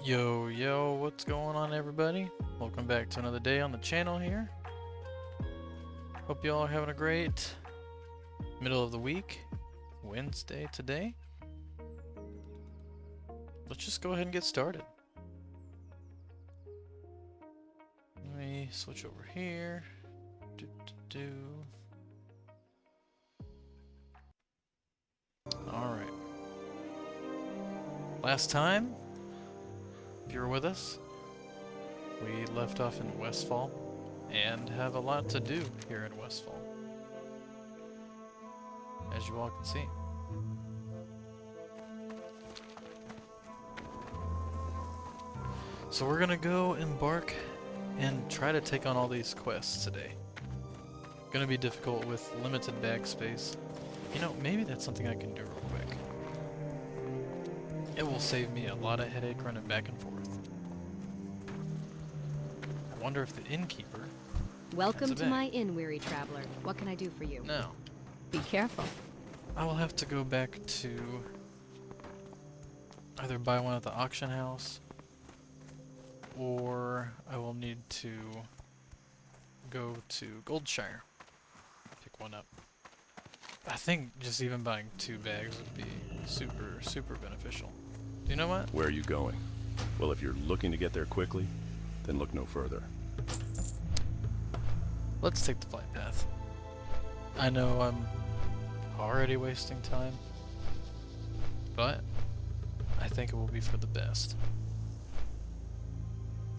Yo, yo, what's going on, everybody? Welcome back to another day on the channel here. Hope you all are having a great middle of the week, Wednesday today. Let's just go ahead and get started. Let me switch over here. Do, do, do. Alright. Last time, if you were with us, we left off in Westfall and have a lot to do here in Westfall, as you all can see. So we're gonna go embark and try to take on all these quests today. Gonna be difficult with limited bag space. You know, maybe that's something I can do real quick. It will save me a lot of headache running back and forth. I wonder if the innkeeper has Welcome a to bag. my inn, weary traveler. What can I do for you? Now, Be careful. I will have to go back to either buy one at the auction house, or I will need to go to Goldshire, pick one up. I think just even buying 2 bags would be super beneficial. Do you know what? Where are you going? Well, if you're looking to get there quickly, then look no further. Let's take the flight path. I know I'm already wasting time, but I think it will be for the best.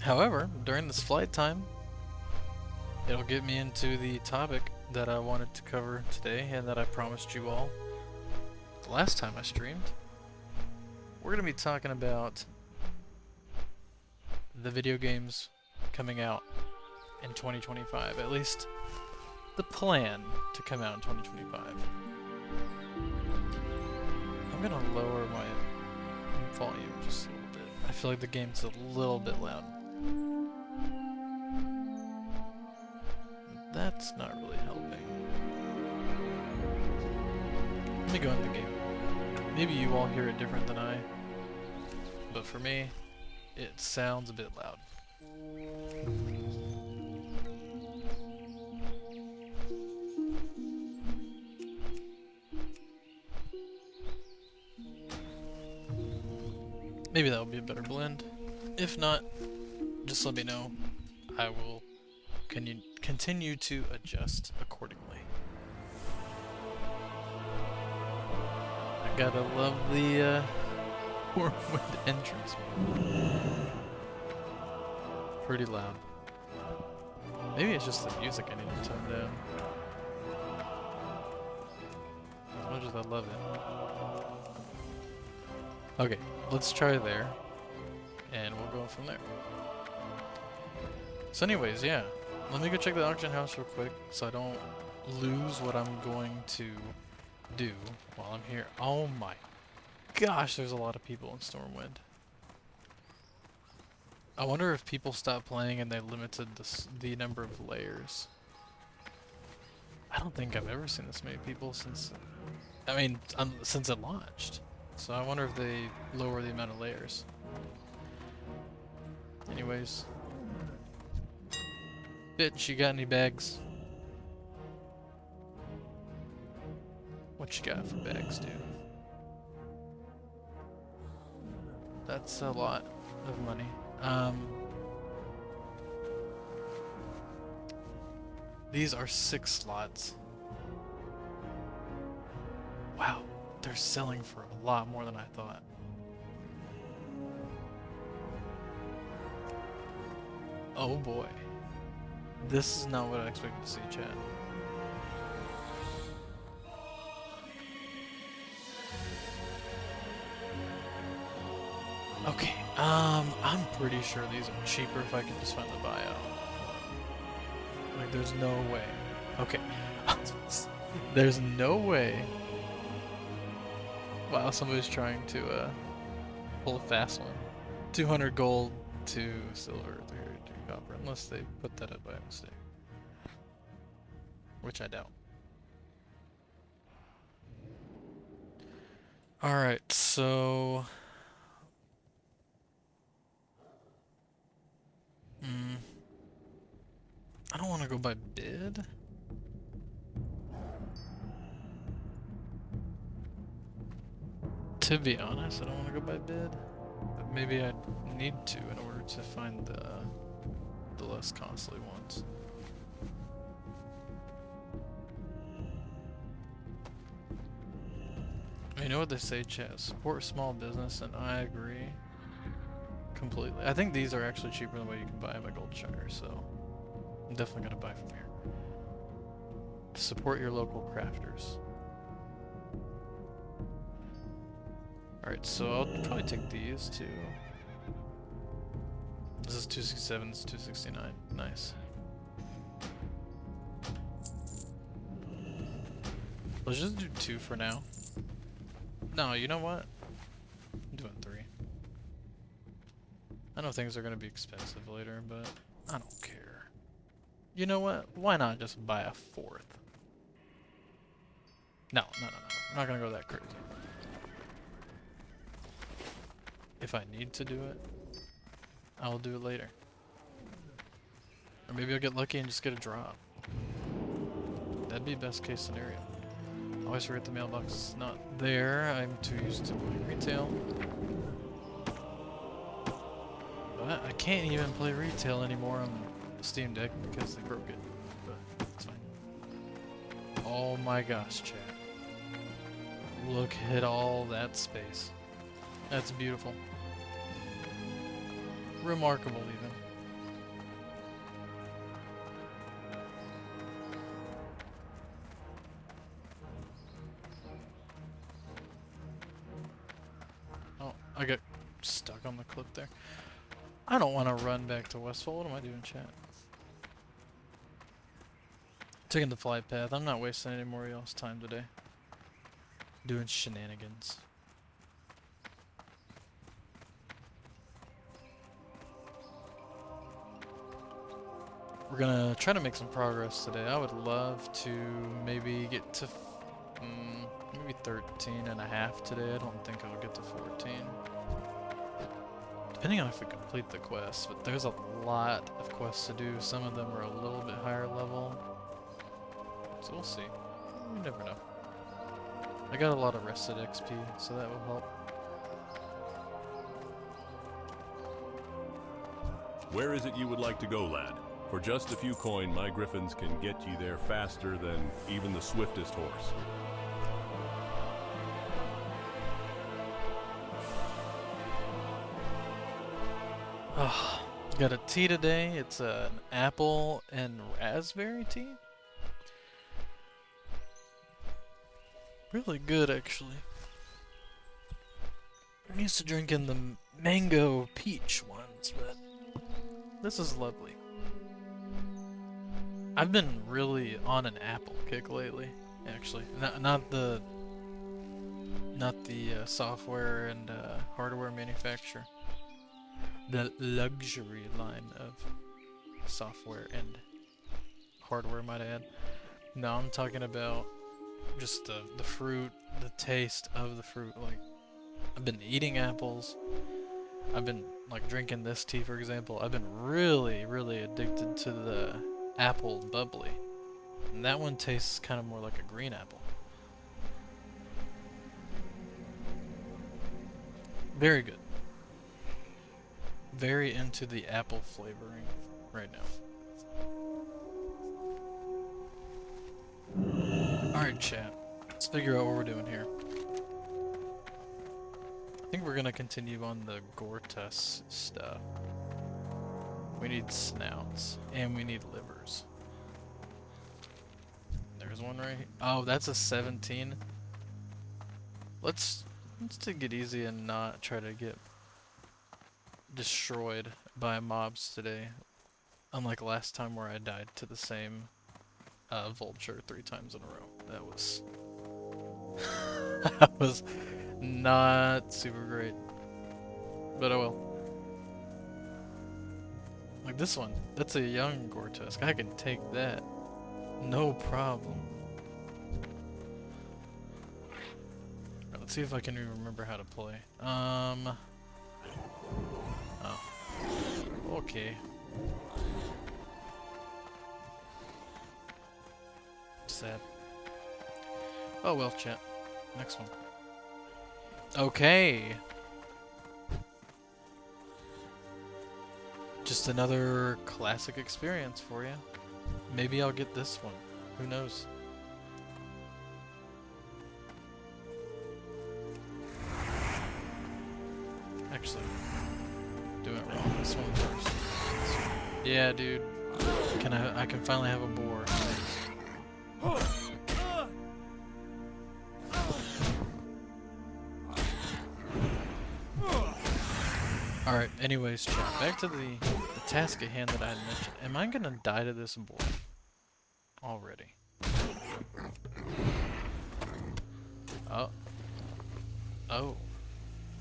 However, during this flight time, it'll get me into the topic that I wanted to cover today and that I promised you all the last time I streamed. We're going to be talking about the video games coming out in 2025, at least the plan to come out in 2025. I'm going to lower my volume just a little bit. I feel like the game's a little bit loud. That's not really helping. Let me go in the game. Maybe you all hear it different than I, but for me, it sounds a bit loud. Maybe that will be a better blend. If not, just let me know. I will continue to adjust accordingly. I gotta love the Whirlwind entrance. Pretty loud. Maybe it's just the music I need to tone down. As much as I love it. Okay, let's try there, and we'll go from there. So anyways, yeah, let me go check the auction house real quick so I don't lose what I'm going to do while I'm here. Oh my gosh, there's a lot of people in Stormwind. I wonder if people stopped playing and they limited the number of layers. I don't think I've ever seen this many people since, since it launched. So I wonder if they lower the amount of layers. Anyways. Bitch, you got any bags? What you got for bags, dude? That's a lot of money. These are 6 slots. Wow, they're selling for a lot more than I thought. Oh boy. This is not what I expected to see, chat. Okay, I'm pretty sure these are cheaper if I can just find the buyout. Like, there's no way. Okay. There's no way. Wow, somebody's trying to, pull a fast one. 200 gold, 2 silver, 3 copper, unless they put that up by mistake. Which I doubt. Alright, so I don't want to go by bid. To be honest, I don't want to go by bid. But maybe I need to in order to find the less costly ones. You know what they say, chat? Support small business, and I agree completely. I think these are actually cheaper than what you can buy by Goldshire, so I'm definitely gonna buy from here. Support your local crafters. Alright, so I'll probably take these too. This is 267, this is 269. Nice. Let's just do 2 for now. No, you know what? I'm doing 3. I know things are gonna be expensive later, but I don't care. You know what? Why not just buy a 4th? No. I'm not gonna go that crazy. If I need to do it, I'll do it later. Or maybe I'll get lucky and just get a drop. That'd be best case scenario. I always forget the mailbox is not there. I'm too used to doing retail. But I can't even play retail anymore on Steam Deck because they broke it. But it's fine. Oh my gosh, chat. Look at all that space. That's beautiful. Remarkable, even. Oh, I got stuck on the clip there. I don't want to run back to Westfall. What am I doing, chat? Taking the flight path. I'm not wasting any more of y'all's time today. Doing shenanigans. We're gonna try to make some progress today. I would love to maybe get to maybe 13 and a half today. I don't think I'll get to 14. Depending on if we complete the quests, but there's a lot of quests to do. Some of them are a little bit higher level. So we'll see. You never know. I got a lot of rested XP, so that will help. Where is it you would like to go, lad? For just a few coin, my griffins can get you there faster than even the swiftest horse. Oh, got a tea today. It's an apple and raspberry tea. Really good, actually. I'm used to drinking the mango peach ones, but this is lovely. I've been really on an apple kick lately, actually. Not the software and hardware manufacturer. The luxury line of software and hardware, might I add. No, I'm talking about just the fruit, the taste of the fruit. Like, I've been eating apples. I've been like drinking this tea, for example. I've been really addicted to the apple bubbly, and that one tastes kind of more like a green apple. Very good. Very into the apple flavoring right now. Alright, chat. Let's figure out what we're doing here. I think we're gonna continue on the Gortus stuff. We need snouts, and we need livers. There's one right here. Oh, that's a 17. Let's take it easy and not try to get destroyed by mobs today. Unlike last time where I died to the same vulture 3 times in a row. That was that was not super great. But oh well. Like this one, that's a young Gortusk. I can take that. No problem. Right, let's see if I can even remember how to play. Oh. Okay. sad. Oh well, chat. Next one. Okay. Just another classic experience for you. Maybe I'll get this one. Who knows? Actually, do it wrong. This one first. Yeah, dude. I can finally have a boar. Alright, anyways, chat. Back to the task at hand that I had mentioned. Am I gonna die to this boar? Already. Oh. Oh.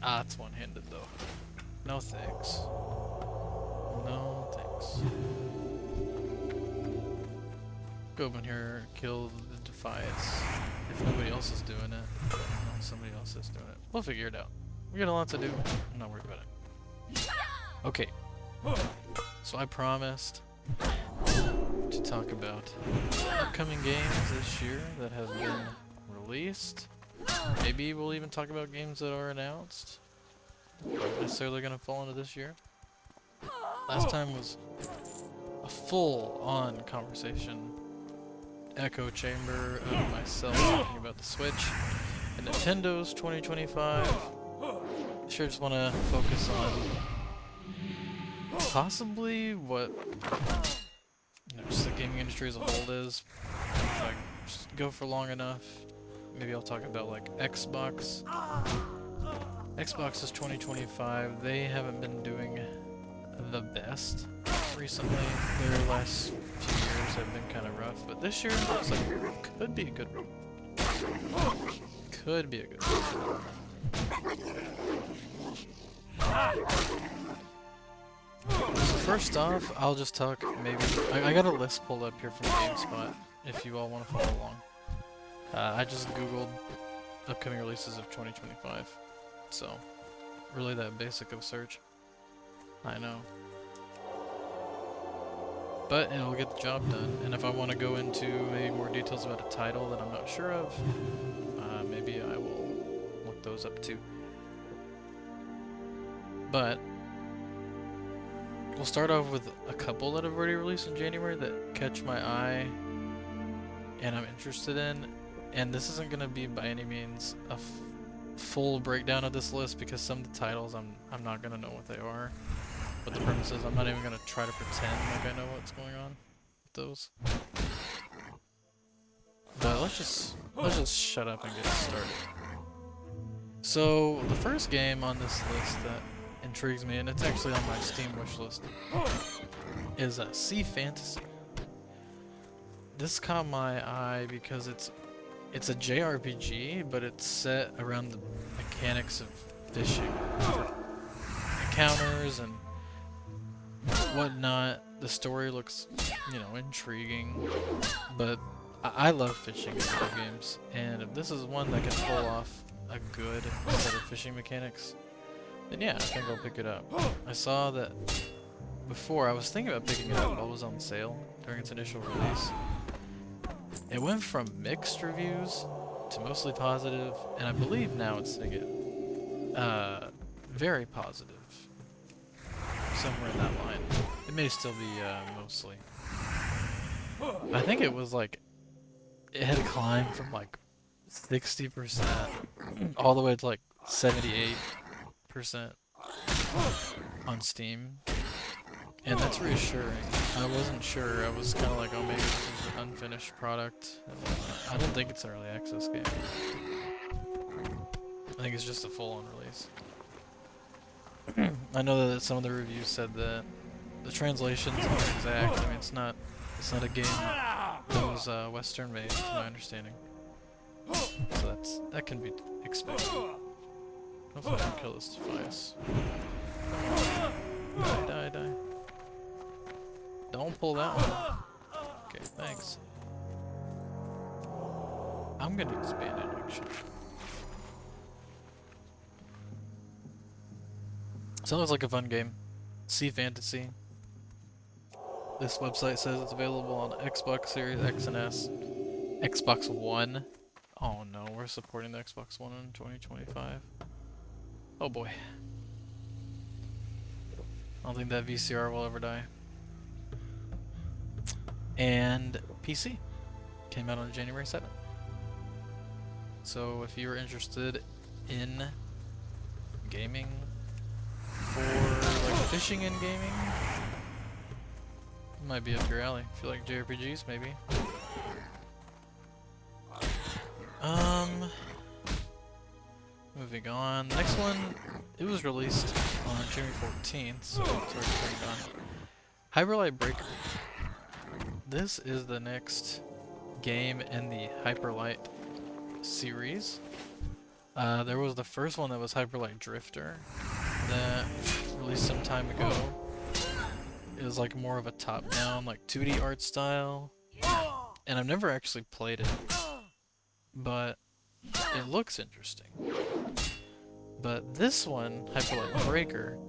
Ah, it's one-handed though. No thanks. No thanks. Go up in here, kill the Defiance. If nobody else is doing it. No, somebody else is doing it. We'll figure it out. We got a lot to do. I'm not worried about it. Okay. So I promised to talk about upcoming games this year that have been released. Maybe we'll even talk about games that are announced. Not necessarily going to fall into this year. Last time was a full-on conversation, echo chamber of myself talking about the Switch and Nintendo's 2025. Sure, just want to focus on possibly what just the gaming industry as a whole is. If I just go for long enough, maybe I'll talk about like Xbox. Xbox's 2025, they haven't been doing the best recently. Their last few years have been kind of rough, but this year looks like it could be a good one. Could be a good one. So first off, I'll just talk maybe... I got a list pulled up here from GameSpot, if you all want to follow along. I just googled upcoming releases of 2025. So, really that basic of search. I know. But it'll get the job done, and if I want to go into maybe more details about a title that I'm not sure of, maybe I will look those up too. But we'll start off with a couple that have already released in January that catch my eye and I'm interested in, and this isn't going to be by any means a full breakdown of this list because some of the titles I'm not going to know what they are. But the premise is I'm not even going to try to pretend like I know what's going on with those. But let's just shut up and get started. So the first game on this list that intrigues me, and it's actually on my Steam wishlist, is Sea Fantasy. This caught my eye because it's a JRPG, but it's set around the mechanics of fishing, encounters and whatnot. The story looks, intriguing, but I love fishing in video games, and if this is one that can pull off a good set of fishing mechanics, then yeah, I think I'll pick it up. I saw that before, I was thinking about picking it up while it was on sale during its initial release. It went from mixed reviews to mostly positive, and I believe now it's going to get very positive. Somewhere in that line. It may still be mostly. I think it was like, it had climbed from like 60% all the way to like 78% on Steam. And that's reassuring. I wasn't sure. I was kind of like, oh, maybe this is an unfinished product. I don't think it's an early access game. I think it's just a full-on release. I know that some of the reviews said that the translations aren't exact. I mean, it's not a game that was Western made, to my understanding. So that can be expected. Hopefully I can kill this Defiance. Die. Don't pull that one. Okay, thanks. I'm gonna expand it actually. Sounds like a fun game. Sea Fantasy. This website says it's available on Xbox Series X and S, Xbox One. Oh no, we're supporting the Xbox One in 2025. Oh boy. I don't think that VCR will ever die. And PC came out on January 7th. So if you're interested in gaming for like fishing and gaming, it might be up your alley. If you like JRPGs, maybe. Moving on. Next one, it was released on January 14th, so it's already turned on. Hyperlight Breaker. This is the next game in the Hyperlight series. There was the first one that was Hyperlight Drifter that released some time ago. It was like more of a top-down, like 2D art style, and I've never actually played it, but it looks interesting. But this one, Hyperlight Breaker,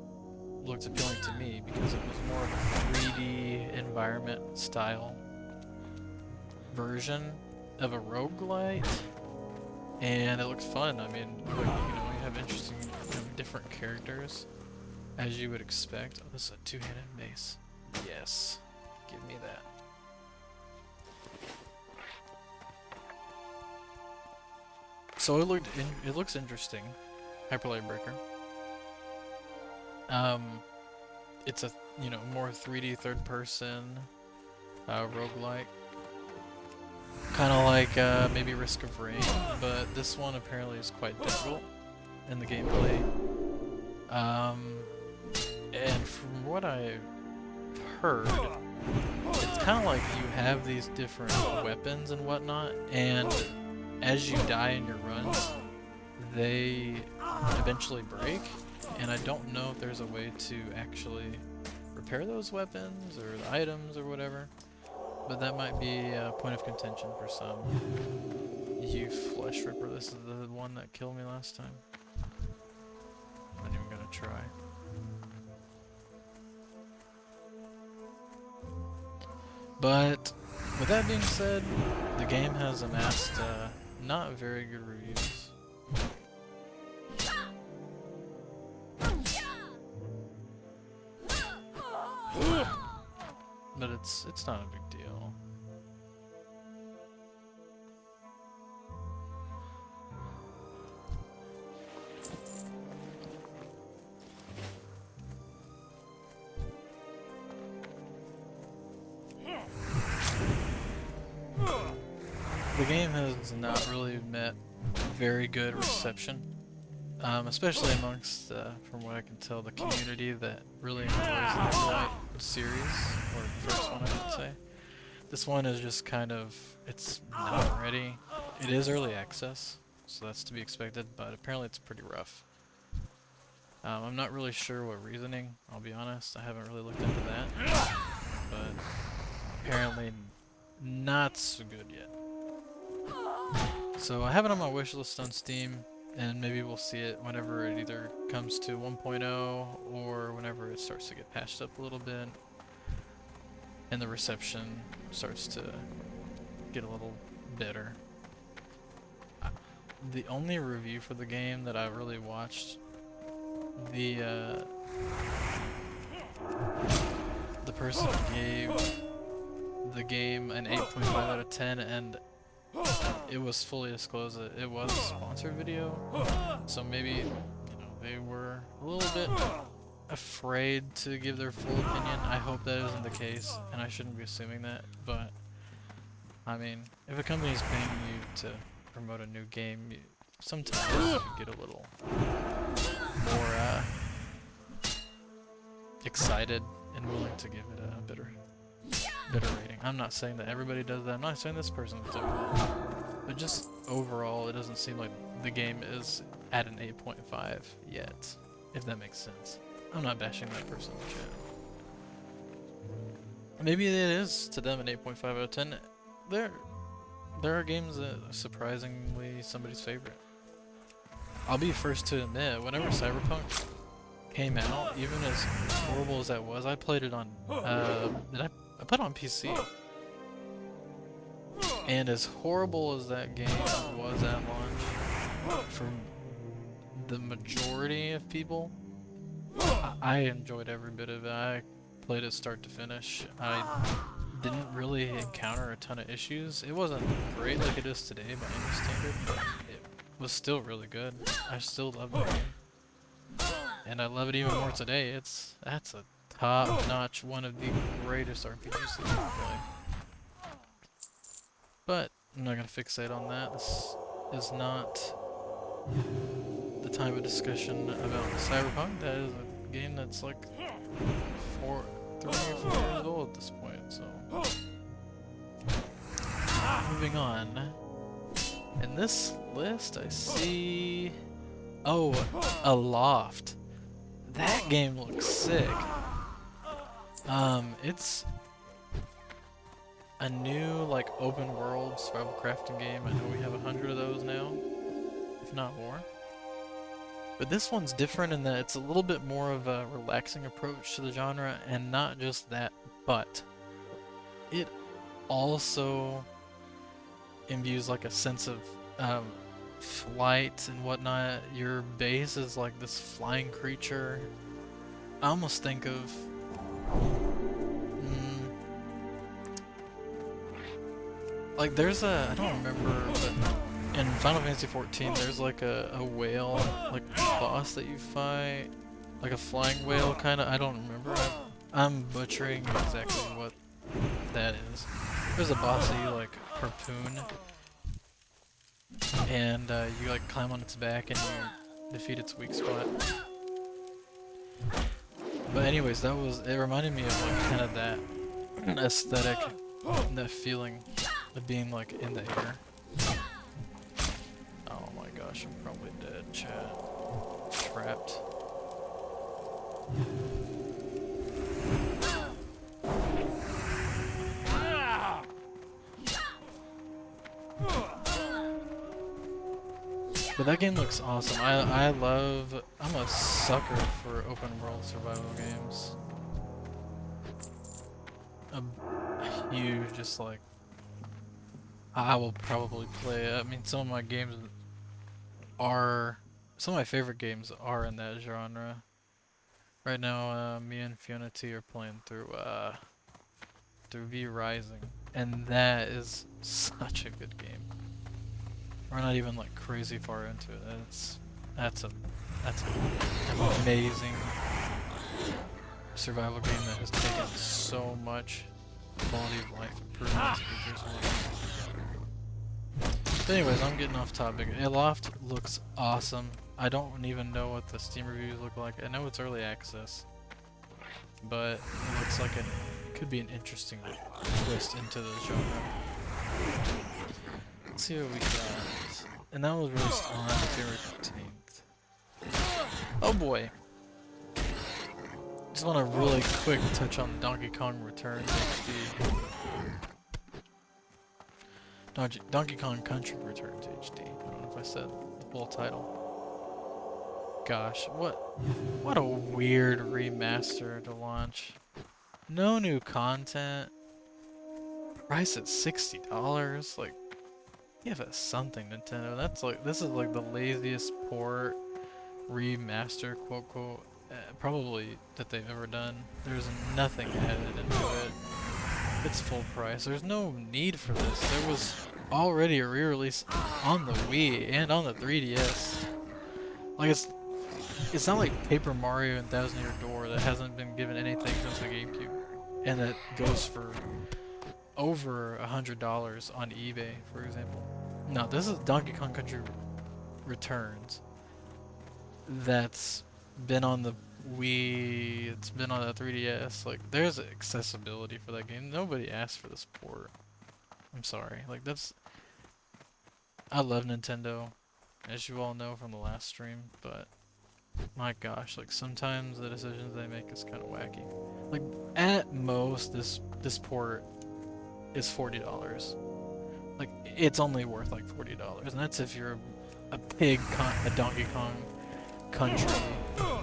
looked appealing to me because it was more of a 3D environment style version of a roguelite, and it looks fun. I mean, like, you have interesting, different characters, as you would expect. Oh, this is a two-handed mace. Yes, give me that. So it looks interesting. Hyperlight Breaker. It's a more 3D third person roguelike. Kind of like maybe Risk of Rain, but this one apparently is quite difficult in the gameplay. And from what I've heard, it's kind of like you have these different weapons and whatnot, and as you die in your runs, they eventually break, and I don't know if there's a way to actually repair those weapons or the items or whatever, but that might be a point of contention for some. You Flesh Ripper, this is the one that killed me last time. I'm not even gonna try. But with that being said, the game has amassed not very good reviews. But it's not a big deal. The game has not really met very good reception, especially amongst, from what I can tell, the community that really enjoys the Hyperlight series, or the first one I should say. This one is just kind of, it's not ready. It is early access, so that's to be expected, but apparently it's pretty rough. I'm not really sure what reasoning, I'll be honest, I haven't really looked into that, but apparently not so good yet. So I have it on my wish list on Steam, and maybe we'll see it whenever it either comes to 1.0 or whenever it starts to get patched up a little bit and the reception starts to get a little better. The only review for the game that I really watched, the person gave the game an 8.5 out of 10, and it was fully disclosed that it was a sponsored video, so maybe they were a little bit afraid to give their full opinion. I hope that isn't the case, and I shouldn't be assuming that, but I mean, if a company is paying you to promote a new game, sometimes you get a little more excited and willing to give it a better rating. I'm not saying that everybody does that. I'm not saying this person is doing that. But just overall, it doesn't seem like the game is at an 8.5 yet, if that makes sense. I'm not bashing that person in the chat. Maybe it is to them an 8.5 out of 10. There are games that are surprisingly somebody's favorite. I'll be first to admit, whenever Cyberpunk came out, even as horrible as that was, I played it on, I played it on PC. And as horrible as that game was at launch, for the majority of people, I enjoyed every bit of it. I played it start to finish. I didn't really encounter a ton of issues. It wasn't great like it is today by any standard. It was still really good. I still love the game. And I love it even more today. That's a top-notch, one of the greatest RPGs that you can play. But I'm not gonna fixate on that. This is not the time of discussion about Cyberpunk. That is a game that's like 3 or 4 years old at this point. So moving on. In this list, I see Aloft. That game looks sick. It's a new like open world survival crafting game. I know we have 100 of those now, if not more. But this one's different in that it's a little bit more of a relaxing approach to the genre, and not just that, but it also imbues like a sense of flight and whatnot. Your base is like this flying creature. I almost think of like there's a, I don't remember, but in Final Fantasy XIV there's like a whale like boss that you fight, like a flying whale kind of. I don't remember. I'm butchering exactly what that is. There's a boss that you like harpoon, and you like climb on its back and you defeat its weak spot. But anyways, it reminded me of like kind of that aesthetic, and that feeling of being like in the air. Oh my gosh, I'm probably dead, chat. Trapped. But that game looks awesome. I'm a sucker for open world survival games. A huge, just like, I will probably play it. I mean, some of my favorite games are in that genre. Right now, me and Fiona T are playing through V Rising, and that is such a good game. We're not even like crazy far into it. That's an amazing survival game that has taken so much quality of life improvements. But anyways, I'm getting off topic. Aloft looks awesome. I don't even know what the Steam reviews look like. I know it's early access, but it looks like it could be an interesting twist into the genre. Let's see what we got. And that was released on January 15th. Oh boy. Just want to really quick touch on Donkey Kong Returns HD. Donkey Kong Country Returns HD. I don't know if I said the full title. Gosh, what a weird remaster to launch. No new content. Price at $60. Like, give us something, Nintendo. This is like the laziest port remaster, quote quote, probably that they've ever done. There's nothing added into it. It's full price. There's no need for this. There was already a re-release on the Wii and on the 3DS. Like, it's not like Paper Mario and Thousand Year Door that hasn't been given anything since the GameCube, and that goes for over $100 on eBay, for example. No, this is Donkey Kong Country Returns. That's been on the Wii, it's been on the 3DS. Like, there's accessibility for that game. Nobody asked for this port. I'm sorry. Like, I love Nintendo, as you all know from the last stream, but my gosh, like, sometimes the decisions they make is kind of wacky. Like, at most, this port is $40. Like, it's only worth like $40, and that's if you're a Donkey Kong Country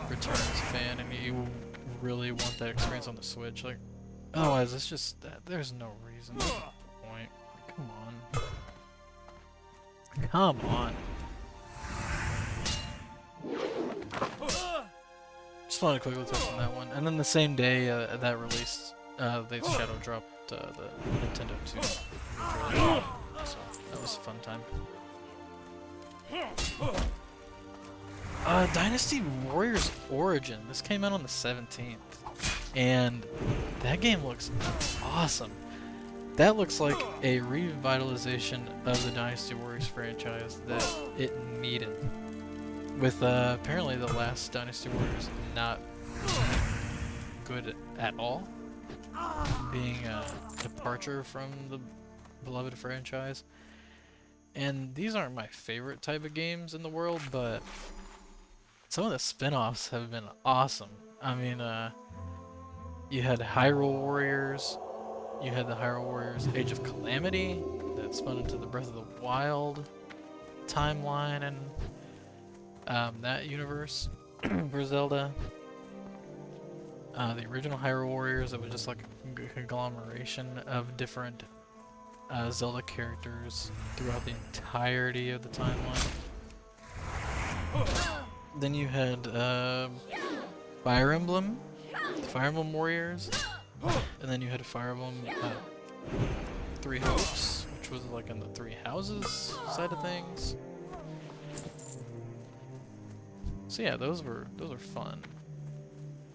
Returns fan and you really want that experience on the Switch. Like, otherwise it's just that there's no reason, no point, Come on. Come on. Just wanted to quickly touch on that one. And then the same day that released, they shadow dropped the Nintendo 2. So that was a fun time. Dynasty Warriors Origin. This came out on the 17th. And that game looks awesome. That looks like a revitalization of the Dynasty Warriors franchise that it needed. With apparently the last Dynasty Warriors not good at all, being a departure from the beloved franchise. And these aren't my favorite type of games in the world, but some of the spin-offs have been awesome. I mean, you had Hyrule Warriors, you had the Hyrule Warriors Age of Calamity that spun into the Breath of the Wild timeline and that universe for Zelda. The original Hyrule Warriors, that was just like a conglomeration of different Zelda characters throughout the entirety of the timeline. Then you had Fire Emblem, Fire Emblem Warriors, and then you had Fire Emblem Three Hopes, which was like in the Three Houses side of things. So yeah, those were fun.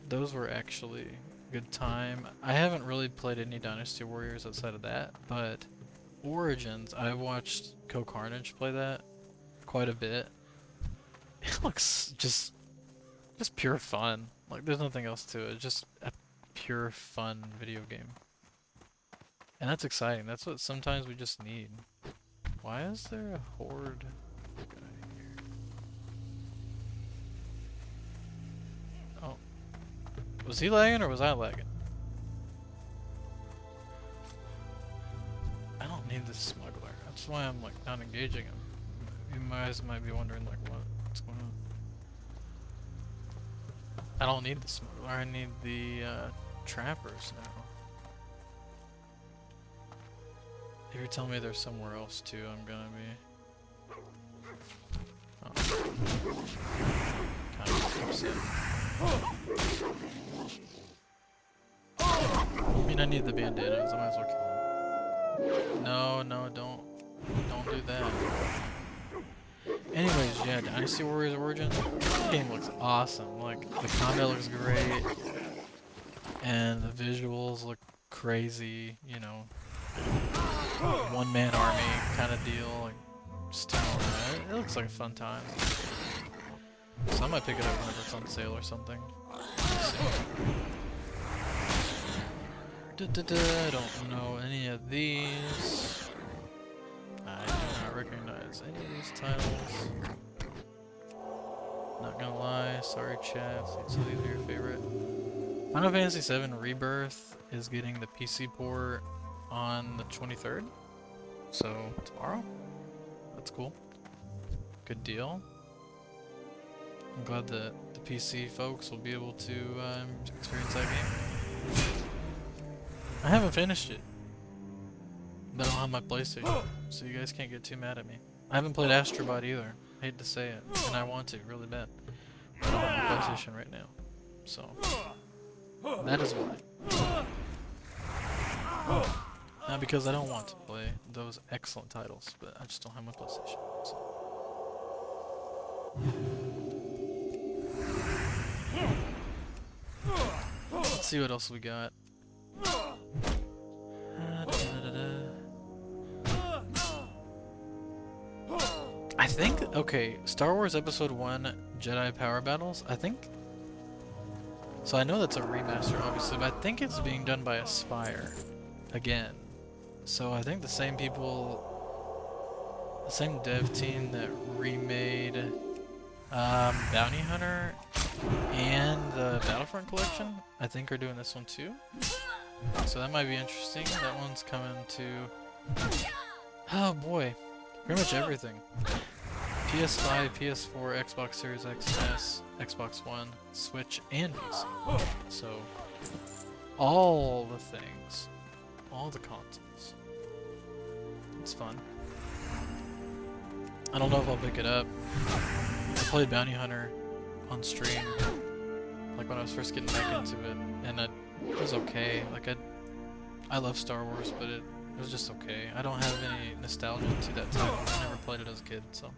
Those were actually a good time. I haven't really played any Dynasty Warriors outside of that, but Origins, I watched Carnage play that quite a bit. It looks just pure fun. Like there's nothing else to it. Just a pure fun video game. And that's exciting. That's what sometimes we just need. Why is there a horde guy here? Oh. Was he lagging or was I lagging? I don't need this smuggler. That's why I'm like not engaging him. You guys might be wondering like what's going on. I don't need the smuggler. I need the trappers now. If you're telling me there's somewhere else too, I'm gonna be kind of upset. I mean, I need the bandanas. I might as well kill them. No, don't do that. Anyways, yeah, Dynasty Warriors Origin. This game looks awesome. Like the combat looks great, and the visuals look crazy. You know, one-man army kind of deal. Like, just it looks like a fun time. So I might pick it up whenever it's on sale or something. I don't know any of these. I do not recognize any of these titles. Not gonna lie, sorry chat. So these are your favorite. Final Fantasy VII Rebirth is getting the PC port on the 23rd. So tomorrow. That's cool. Good deal. I'm glad that the PC folks will be able to experience that game. I haven't finished it, but I don't have my PlayStation, so you guys can't get too mad at me. I haven't played Astrobot either. Hate to say it, and I want to really bad. But I don't have my PlayStation right now, so that is why. Not because I don't want to play those excellent titles, but I just don't have my PlayStation. So. Let's see what else we got. I think, okay, Star Wars Episode 1 Jedi Power Battles, I think. So I know that's a remaster, obviously, but I think it's being done by Aspyr again. So I think the same people, the same dev team that remade Bounty Hunter and the Battlefront collection, I think are doing this one too. So that might be interesting. That one's coming to, oh boy, pretty much everything. PS5, PS4, Xbox Series XS, Xbox One, Switch, and PC. So, all the things. All the consoles. It's fun. I don't know if I'll pick it up. I played Bounty Hunter on stream, like when I was first getting back into it, and it was okay. Like I love Star Wars, but it was just okay. I don't have any nostalgia to that title. I never played it as a kid, so.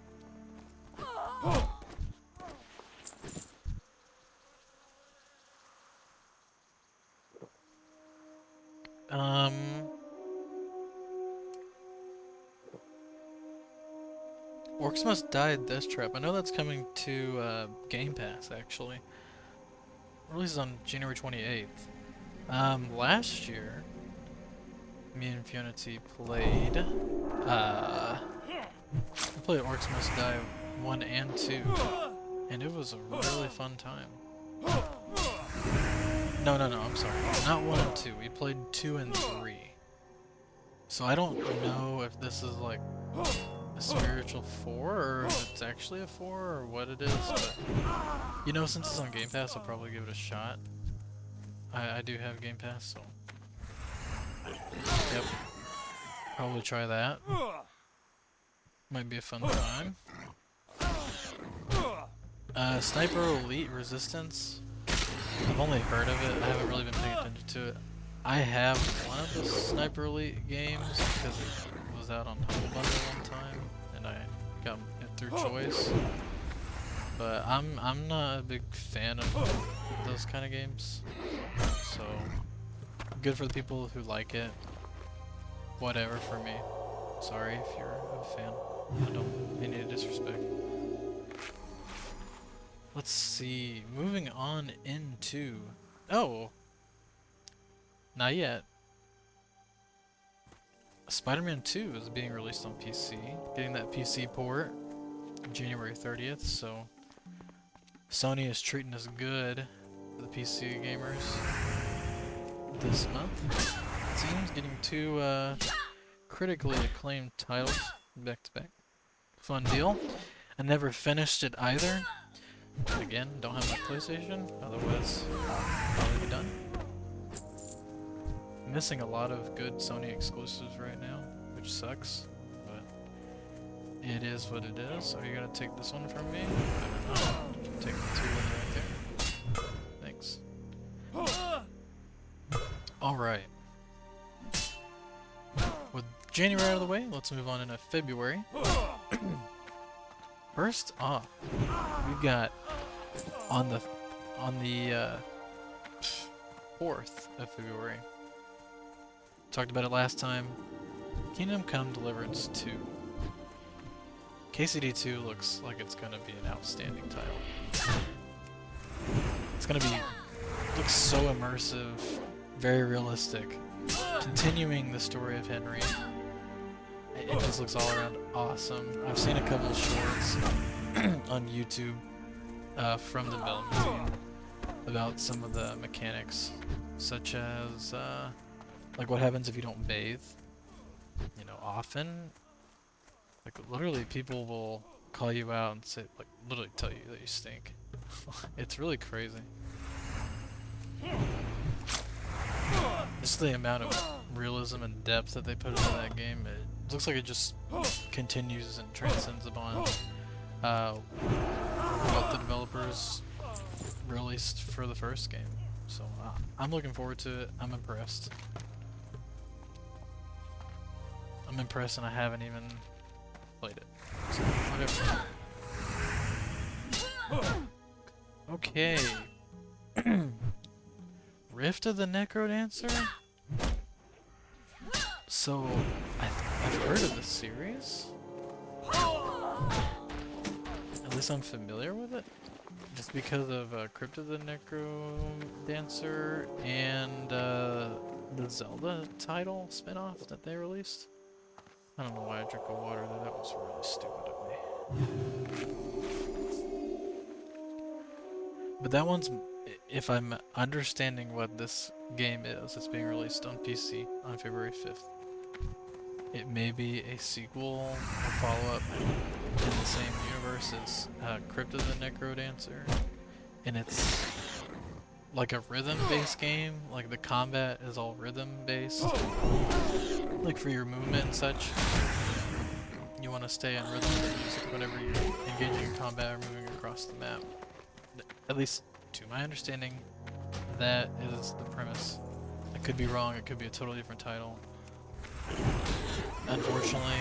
Orcs Must Die Death Trap. I know that's coming to Game Pass, actually. Releases on January 28th. Last year, me and Fionity played, we played Orcs Must Die 1 and 2, and it was a really fun time. No, I'm sorry. Not 1 and 2. We played 2 and 3. So I don't know if this is like a spiritual 4 or if it's actually a 4 or what it is, but you know, since it's on Game Pass, I'll probably give it a shot. I do have Game Pass, so yep, probably try that. Might be a fun time. Sniper Elite Resistance. I've only heard of it. I haven't really been paying attention to it. I have one of the Sniper Elite games because it was out on Humble Bundle one time, and I got it through choice. But I'm not a big fan of those kind of games. So good for the people who like it. Whatever for me. Sorry if you're a fan. I don't mean any disrespect. Let's see. Moving on into... Oh! Not yet. Spider-Man 2 is being released on PC. Getting that PC port January 30th, so Sony is treating us good for the PC gamers this month. It seems getting two critically acclaimed titles back to back. Fun deal. I never finished it either. Again, don't have my PlayStation, otherwise probably be done. Missing a lot of good Sony exclusives right now, which sucks, but it is what it is. Are you gonna take this one from me? I don't know. You can take the 2 right there. Thanks. Alright. With January out of the way, let's move on into February. First off, we got on the 4th of February. Talked about it last time. Kingdom Come Deliverance 2. KCD 2 looks like it's gonna be an outstanding title. It's gonna be looks so immersive, very realistic, continuing the story of Henry. It just looks all around awesome. I've seen a couple of shorts on YouTube from the development team about some of the mechanics, such as like what happens if you don't bathe, you know, often. Like literally people will call you out and say, like literally tell you that you stink. It's really crazy. Just the amount of realism and depth that they put into that game, it looks like it just continues and transcends upon what the developers released for the first game. So I'm looking forward to it. I'm impressed. I'm impressed and I haven't even played it. So, whatever. Okay. Rift of the Necrodancer? So, I've heard of this series. At least I'm familiar with it. Just because of Crypt of the Necrodancer and the Zelda title spinoff that they released. I don't know why I drink the water there. That was really stupid of me. But that one's, if I'm understanding what this game is, it's being released on PC on February 5th. It may be a sequel or follow-up in the same universe as Crypt of the Necrodancer, and it's like a rhythm-based game. Like the combat is all rhythm-based, like for your movement and such. You want to stay in rhythm with the music whenever you're engaging in combat or moving across the map. At least to my understanding, that is the premise. I could be wrong. It could be a totally different title. Unfortunately,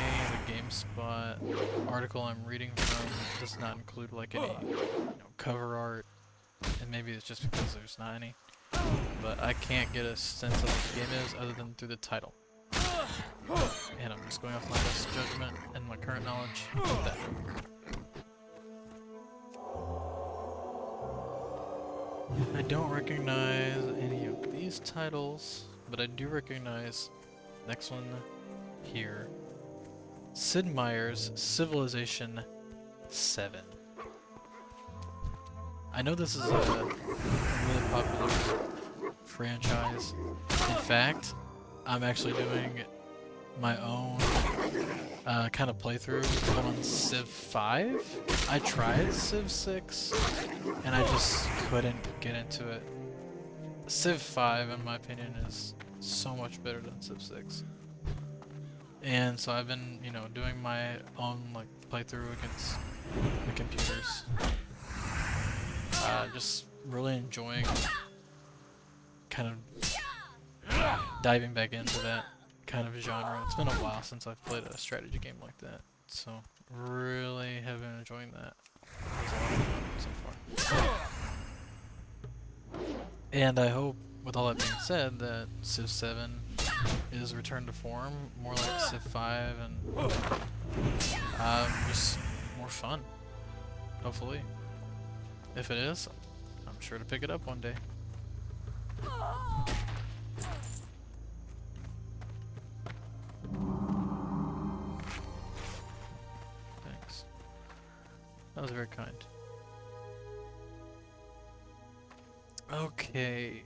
the GameSpot article I'm reading from does not include like any cover art, and maybe it's just because there's not any. But I can't get a sense of what the game is other than through the title. And I'm just going off my best judgment and my current knowledge with that. I don't recognize any of these titles, but I do recognize next one here. Sid Meier's Civilization 7. I know this is a really popular franchise. In fact, I'm actually doing my own kind of playthrough on Civ 5. I tried Civ 6 and I just couldn't get into it. Civ 5, in my opinion, is so much better than Civ 6. And so I've been, doing my own like playthrough against the computers. Just really enjoying kind of diving back into that kind of genre. It's been a while since I've played a strategy game like that, so really have been enjoying that. There's a lot of fun so far. And I hope, with all that being said, that Civ 7 is returned to form, more like Civ 5, and just more fun, hopefully. If it is, I'm sure to pick it up one day. Thanks. That was very kind. Okay.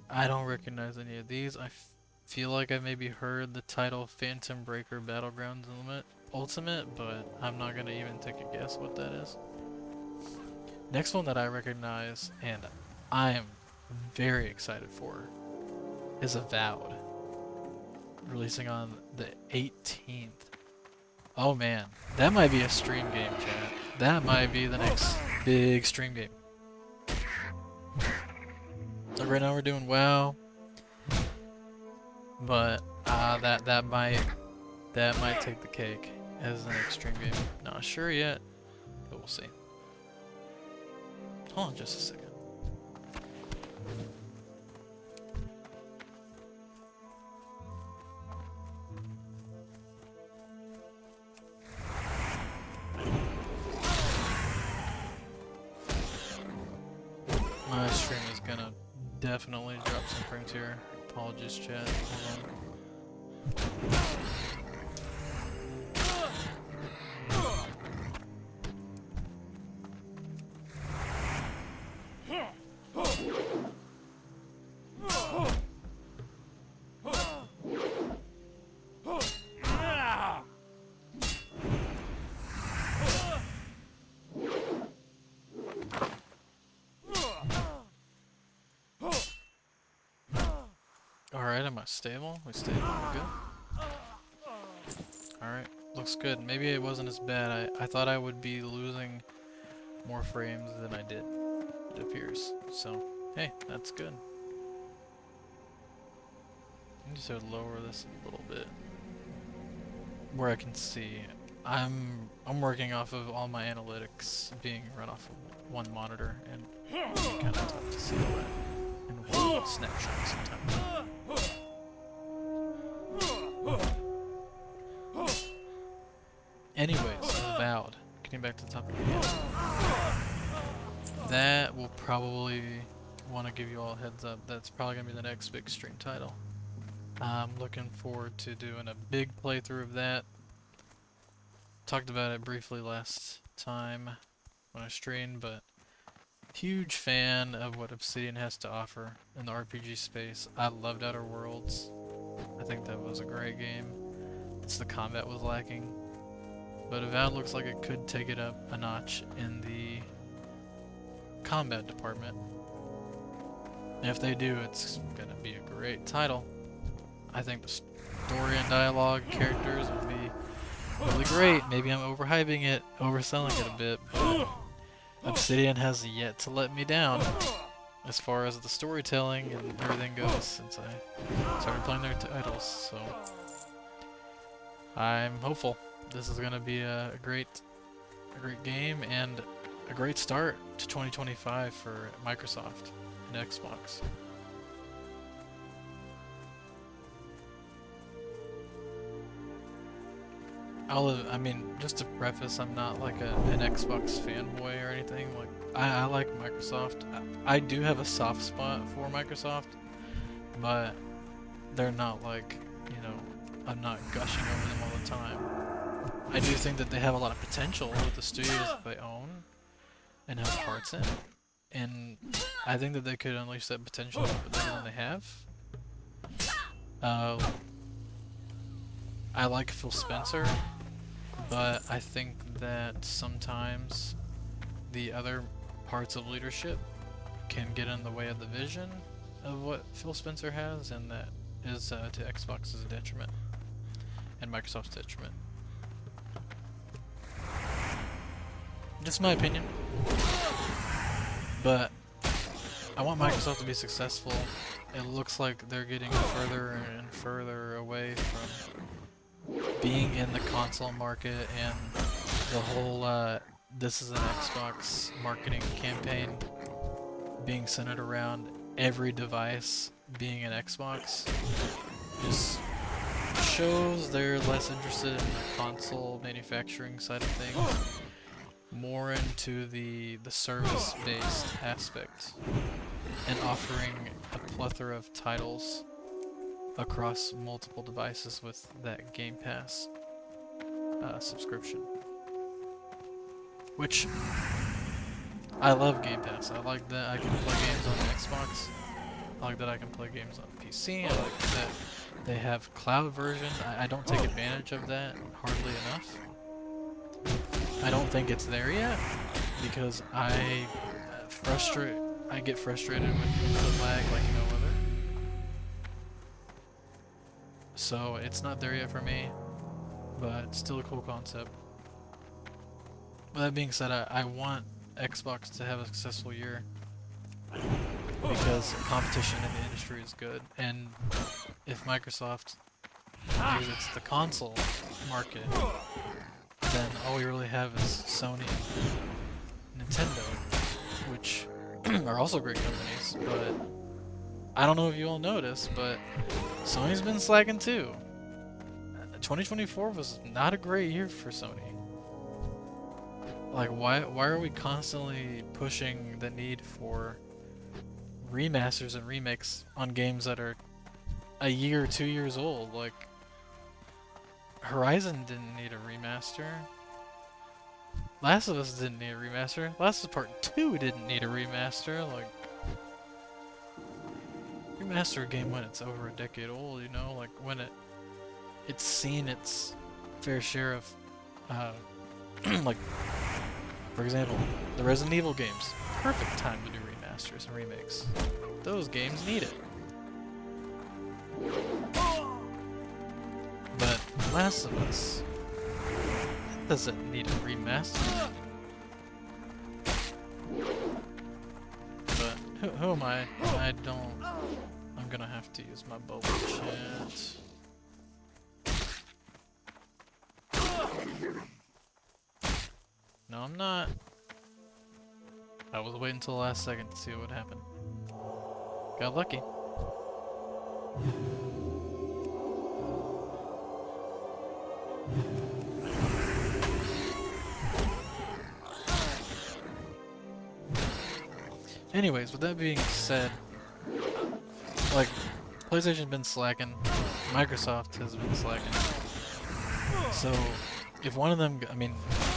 I don't recognize any of these. I feel like I maybe heard the title Phantom Breaker Battlegrounds Ultimate, but I'm not gonna even take a guess what that is. Next one that I recognize and I am very excited for is Avowed, releasing on the 18th. Oh man, that might be a stream game, chat. That might be the next big stream game. So right now we're doing WoW, but that might take the cake as an extreme game. Not sure yet, but we'll see. Hold on just a second. My stream is gonna definitely drop some frames here. Apologies, chat. Hold on. Alright, am I stable? We stable? We good? Alright, looks good. Maybe it wasn't as bad. I thought I would be losing more frames than I did, it appears. So, hey, that's good. I just have to lower this a little bit, where I can see. I'm working off of all my analytics being run off of one monitor, and it's kind of tough to see all that in one snapshot sometimes. Anyways, Avowed. Getting back to the topic again. That will probably want to give you all a heads up. That's probably going to be the next big stream title. I'm looking forward to doing a big playthrough of that. Talked about it briefly last time when I streamed, but huge fan of what Obsidian has to offer in the RPG space. I loved Outer Worlds. I think that was a great game. It's the combat was lacking. But Avowed looks like it could take it up a notch in the combat department. If they do, it's gonna be a great title. I think the story and dialogue, characters will be really great. Maybe I'm overhyping it, overselling it a bit, but Obsidian has yet to let me down as far as the storytelling and everything goes since I started playing their titles. So I'm hopeful this is gonna be a great game and a great start to 2025 for Microsoft and Xbox. I mean, just to preface, I'm not like an Xbox fanboy or anything. Like, I like Microsoft. I do have a soft spot for Microsoft, but they're not like, you know, I'm not gushing over them all the time. I do think that they have a lot of potential with the studios that they own and have parts in, and I think that they could unleash that potential better than they have. I like Phil Spencer, but I think that sometimes the other parts of leadership can get in the way of the vision of what Phil Spencer has, and that is to Xbox's detriment and Microsoft's detriment. Just my opinion. But I want Microsoft to be successful. It looks like they're getting further and further away from being in the console market, and the whole this is an Xbox marketing campaign being centered around every device being an Xbox just shows they're less interested in the console manufacturing side of things, more into the service-based aspect, and offering a plethora of titles across multiple devices with that Game Pass subscription. Which, I love Game Pass. I like that I can play games on Xbox. I like that I can play games on PC. I like that they have cloud version. I don't take advantage of that hardly enough. I don't think it's there yet because I get frustrated with the lag like no other. So it's not there yet for me, but it's still a cool concept. With that being said, I want Xbox to have a successful year because competition in the industry is good, and if Microsoft exits the console market, then all we really have is Sony and Nintendo, which are also great companies, but I don't know if you all noticed, but Sony's been slacking too. 2024 was not a great year for Sony. Like, why are we constantly pushing the need for remasters and remakes on games that are a year or 2 years old? Like, Horizon didn't need a remaster. Last of Us didn't need a remaster. Last of Us Part 2 didn't need a remaster. Like, remaster a game when it's over a decade old, you know? Like, when it's seen its fair share of, like, for example, the Resident Evil games. Perfect time to do remasters and remakes. Those games need it. But Last of Us, that doesn't need a remaster. But who am I? I'm gonna have to use my bubble chat. No, I'm not. I was waiting until the last second to see what would happen. Got lucky. Anyways, with that being said, like, PlayStation's been slacking, Microsoft has been slacking. So, if one of them, I mean,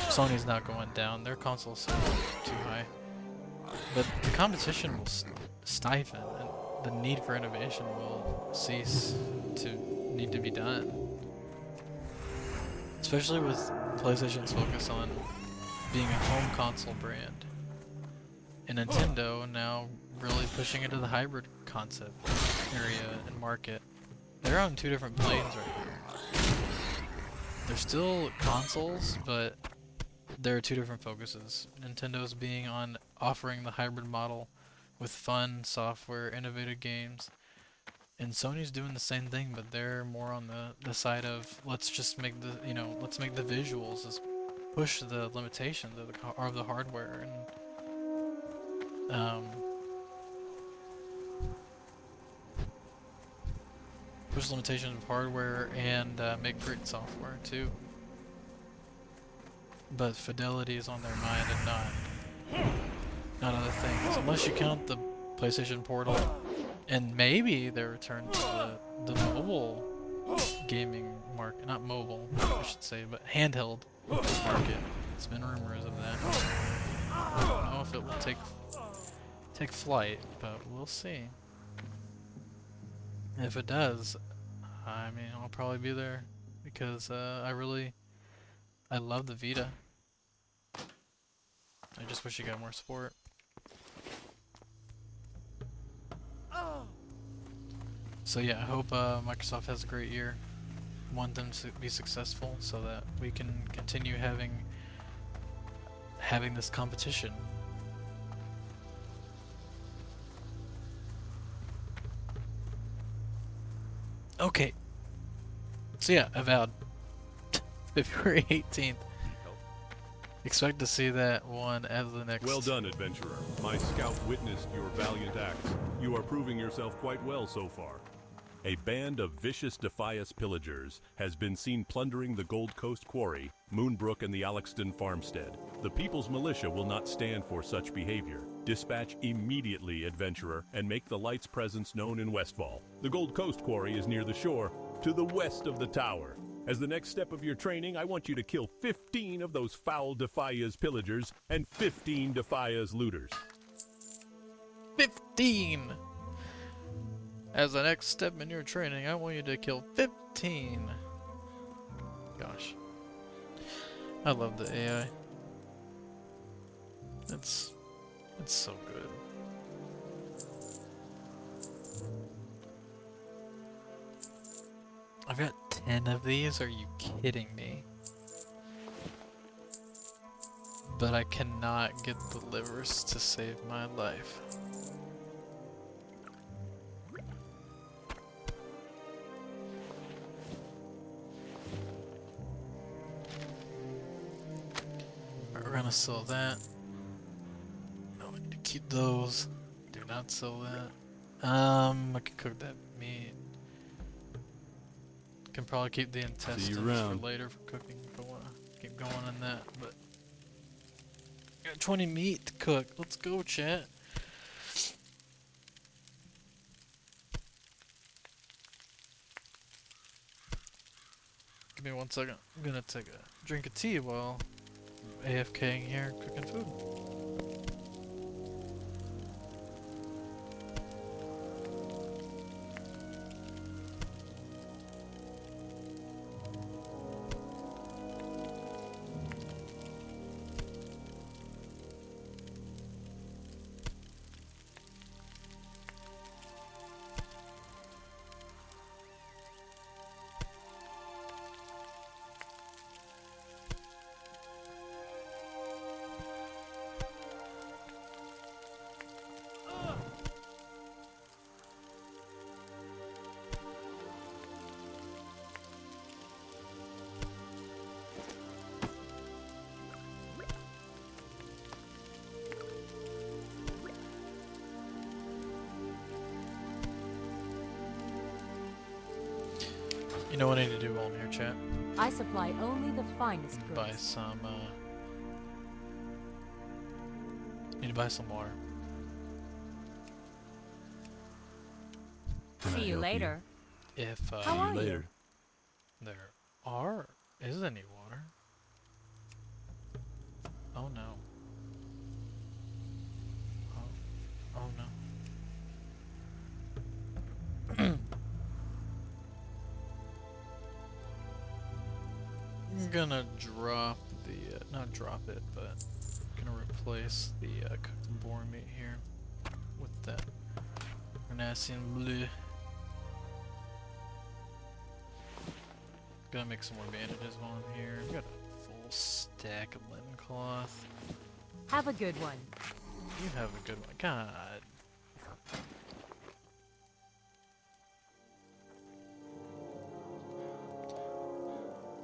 Sony's not going down, their console's still too high. But the competition will stifle, and the need for innovation will cease to need to be done. Especially with PlayStation's focus on being a home console brand. And Nintendo now really pushing into the hybrid concept area and market. They're on two different planes right here. They're still consoles, but there are two different focuses. Nintendo's being on offering the hybrid model with fun software, innovative games, and Sony's doing the same thing, but they're more on the side of let's just make the let's make the visuals, let's push the limitations of the hardware and push the limitations of hardware and make great software too. But fidelity is on their mind and not other things, unless you count the PlayStation Portal and maybe their return to the mobile gaming market, not mobile, I should say, but handheld market. It's been rumors of that. I don't know if it will take flight, but we'll see. If it does, I mean, I'll probably be there because I love the Vita. I just wish it got more support. So yeah, I hope Microsoft has a great year. Want them to be successful so that we can continue having this competition. Okay. So yeah, Avowed. February 18th. Expect to see that one as the next. Well done, adventurer. My scout witnessed your valiant acts. You are proving yourself quite well so far. A band of vicious Defias pillagers has been seen plundering the Gold Coast Quarry, Moonbrook, and the Alexton farmstead. The People's Militia will not stand for such behavior. Dispatch immediately, adventurer, and make the light's presence known in Westfall. The Gold Coast Quarry is near the shore, to the west of the tower. As the next step of your training, I want you to kill 15 of those foul Defias pillagers and 15 Defias looters. 15! As the next step in your training, I want you to kill 15. Gosh. I love the AI. It's so good. I've got 10 of these, are you kidding me? But I cannot get the livers to save my life. We're gonna sell that. No, I need to keep those. Do not sell that. I could cook that meat. Can probably keep the intestines for later for cooking if I wanna keep going on that, but got 20 meat to cook. Let's go, chat. Give me 1 second. I'm gonna take a drink of tea while AFKing here cooking food. You know what I need to do while I'm here, chat? I supply only the finest goods. Buy some, need to buy some water. See you later. If, How are you? there is any water. Oh no. Oh no. I'm gonna drop the, not drop it, but I'm gonna replace the cooked boar meat here with that. Carnassian blue. Gotta make some more bandages while I'm here. Got a full stack of linen cloth. Have a good one. You have a good one. God.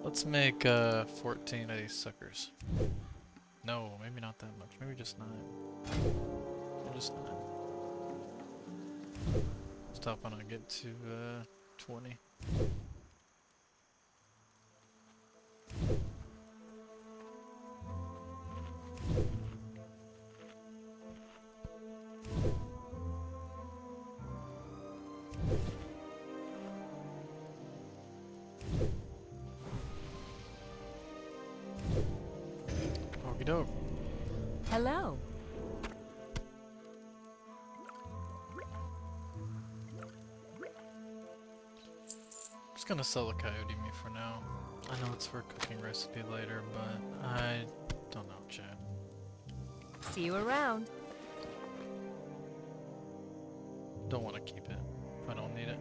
Let's make 14 of these suckers. No, maybe not that much. Maybe just 9. Maybe just 9. Stop when I get to 20. Okie doke. Hello. Just gonna sell the coyote meat for now. I know it's for a cooking recipe later, but I don't know, chat. See you around. Don't want to keep it if I don't need it.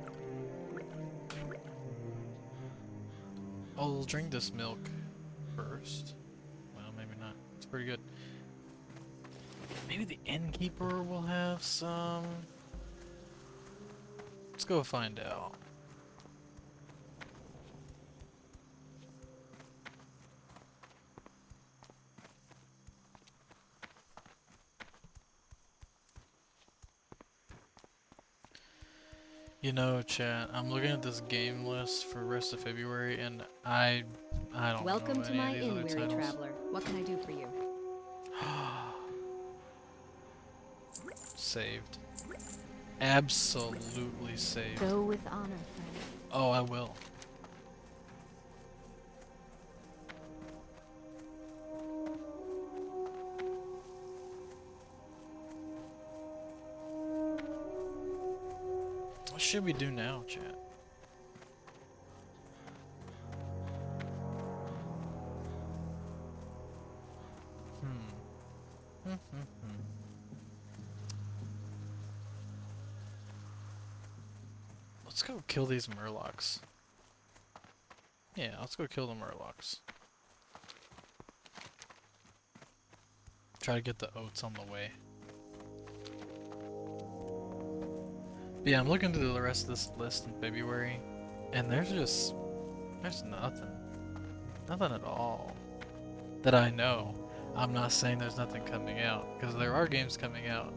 I'll drink this milk first. Well, maybe not. It's pretty good. Maybe the innkeeper will have some. Let's go find out. You know, chat, I'm looking at this game list for rest of February, and I don't Welcome know to any my of these inn, other weary titles. traveler. What can I do for you? Saved. Absolutely saved. Go with honor, friend. Oh, I will. What should we do now, chat? Let's go kill these murlocs. Yeah, let's go kill the murlocs. Try to get the oats on the way. But yeah, I'm looking through the rest of this list in February, and there's nothing. Nothing at all. That I know. I'm not saying there's nothing coming out, because there are games coming out.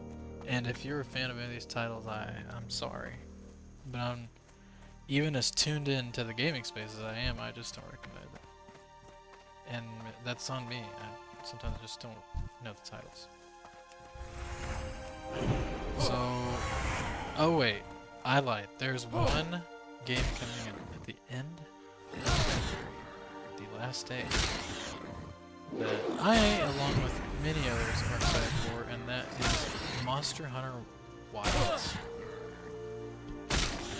And if you're a fan of any of these titles, I'm sorry. But I'm even as tuned in to the gaming space as I am, I just don't recommend it. And that's on me. I sometimes just don't know the titles. So, oh wait, I lied. There's one game coming in at the end of February, the last day, that I, along with many others, are excited for, and that is Monster Hunter Wilds.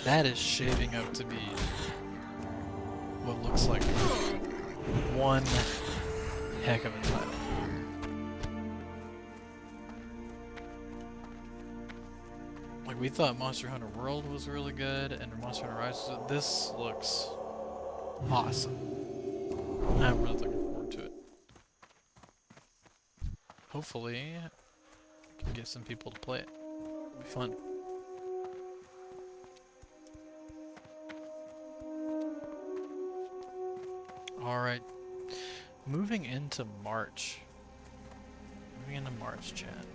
That is shaping up to be what looks like one heck of a title. Like, we thought Monster Hunter World was really good, and Monster Hunter Rise, this looks awesome. I'm really looking forward to it. Hopefully, I can get some people to play it. It'll be fun. Alright, moving into March. Moving into March, chat.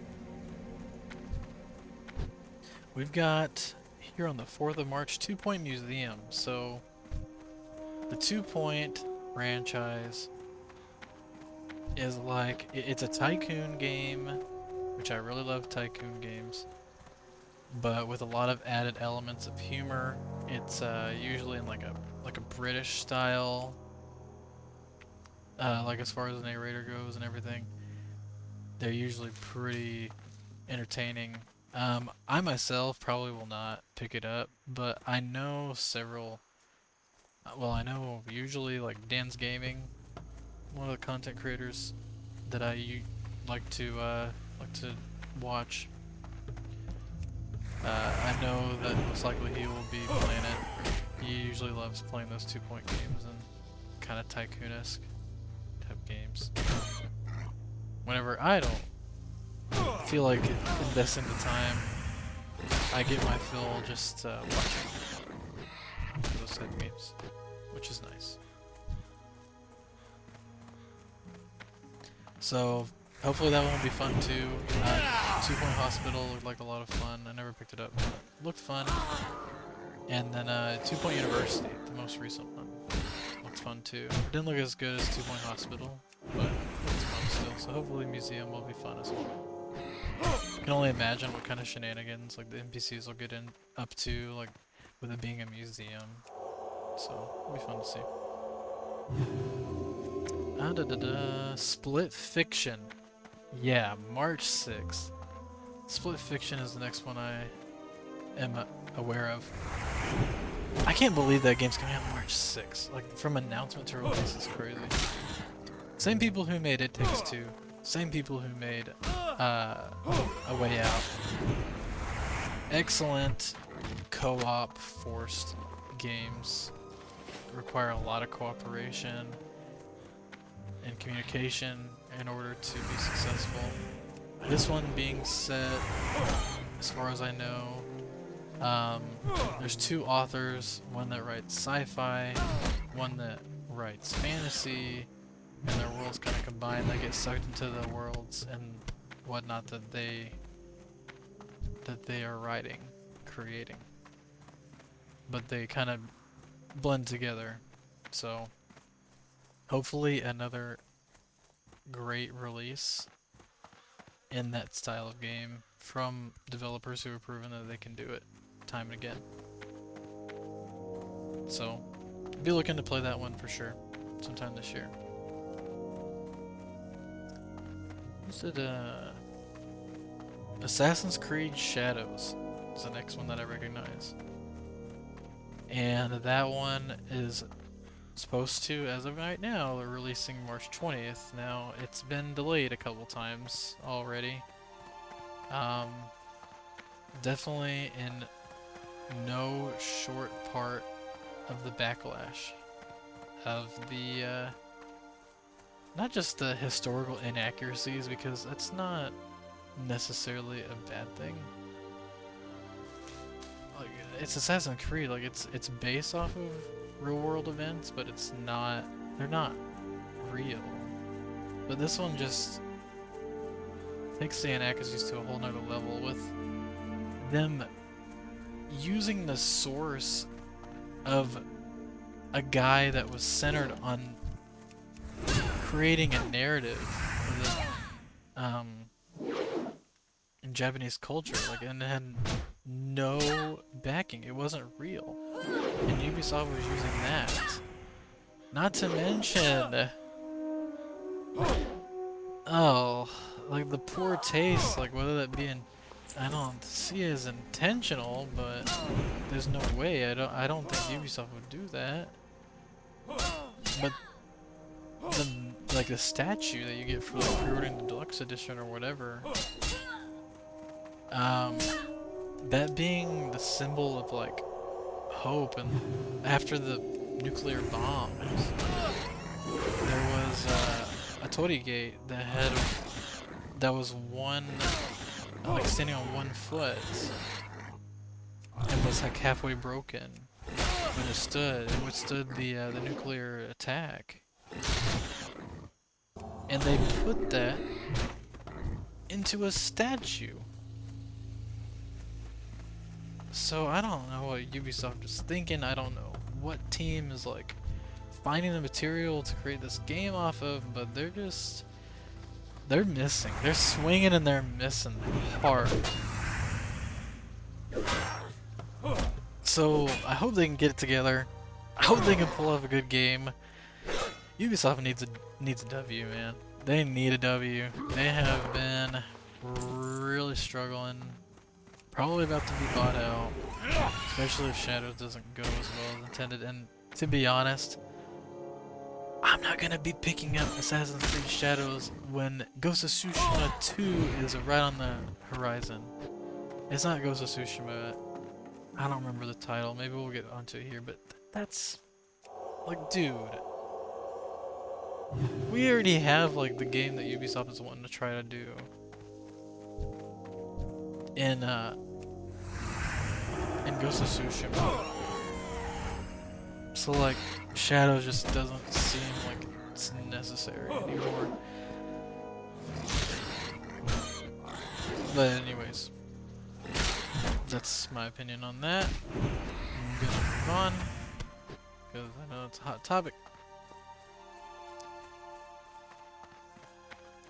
We've got, here on the 4th of March, 2 Point Museum. So, the 2 Point franchise is like, it's a tycoon game, which I really love tycoon games, but with a lot of added elements of humor. It's usually in like a British style, like as far as the narrator goes and everything. They're usually pretty entertaining. I myself probably will not pick it up, but I know several, well, I know usually like Dan's Gaming, one of the content creators that I like to watch. I know that most likely he will be playing it. He usually loves playing those 2-point games and kind of tycoon-esque type games. Whenever I don't feel like investing the time, I get my fill just watching those type of games, which is nice. So hopefully that one will be fun too. 2-point Hospital looked like a lot of fun. I never picked it up, but it looked fun. And then 2-point University, the most recent one, looked fun too. It didn't look as good as 2-point Hospital, but it was fun still. So hopefully Museum will be fun as well. I can only imagine what kind of shenanigans like the NPCs will get in up to, like with it being a museum. So it'll be fun to see. Split Fiction. Yeah, March 6th. Split Fiction is the next one I am aware of. I can't believe that game's coming out March 6th. Like, from announcement to release is crazy. Same people who made It Takes Two. Same people who made A Way Out. Excellent co-op forced games. Require a lot of cooperation and communication in order to be successful. This one being set, as far as I know, there's 2 authors, one that writes sci-fi, one that writes fantasy, and their worlds kind of combine. They get sucked into the worlds and whatnot that they are writing, creating, but they kind of blend together. So hopefully another great release in that style of game from developers who have proven that they can do it time and again. So be looking to play that one for sure sometime this year. Is it Assassin's Creed Shadows is the next one that I recognize. And that one is supposed to, as of right now, they're releasing March 20th. Now, it's been delayed a couple times already. Definitely in no short part of the backlash of the, not just the historical inaccuracies, because that's not necessarily a bad thing. Like, it's Assassin's Creed, like it's based off of real world events, but they're not real. But this one just takes the inaccuracies to a whole nother level with them using the source of a guy that was centered on creating a narrative for the, in Japanese culture, like, and it had no backing. It wasn't real. And Ubisoft was using that. Not to mention, oh, like the poor taste, like whether that be I don't see it as intentional, but there's no way. I don't think Ubisoft would do that. But the statue that you get for like pre-ordering the deluxe edition or whatever, that being the symbol of like hope, and after the nuclear bombs, there was a torii gate that was like standing on one foot and was like halfway broken, but it withstood the nuclear attack, and they put that into a statue. So I don't know what Ubisoft is thinking. I don't know what team is like finding the material to create this game off of, but they're missing. They're swinging and they're missing hard. So I hope they can get it together. I hope they can pull off a good game. Ubisoft needs a W, man. They need a W. They have been really struggling. Probably about to be bought out, especially if Shadows doesn't go as well as intended. And to be honest, I'm not gonna be picking up Assassin's Creed Shadows when Ghost of Tsushima 2 is right on the horizon. It's not Ghost of Tsushima. I don't remember the title. Maybe we'll get onto it here, but that's like, dude. We already have like the game that Ubisoft is wanting to try to do. In Ghost of Tsushima. So like Shadow just doesn't seem like it's necessary anymore. But anyways, that's my opinion on that. I'm gonna move on because I know it's a hot topic.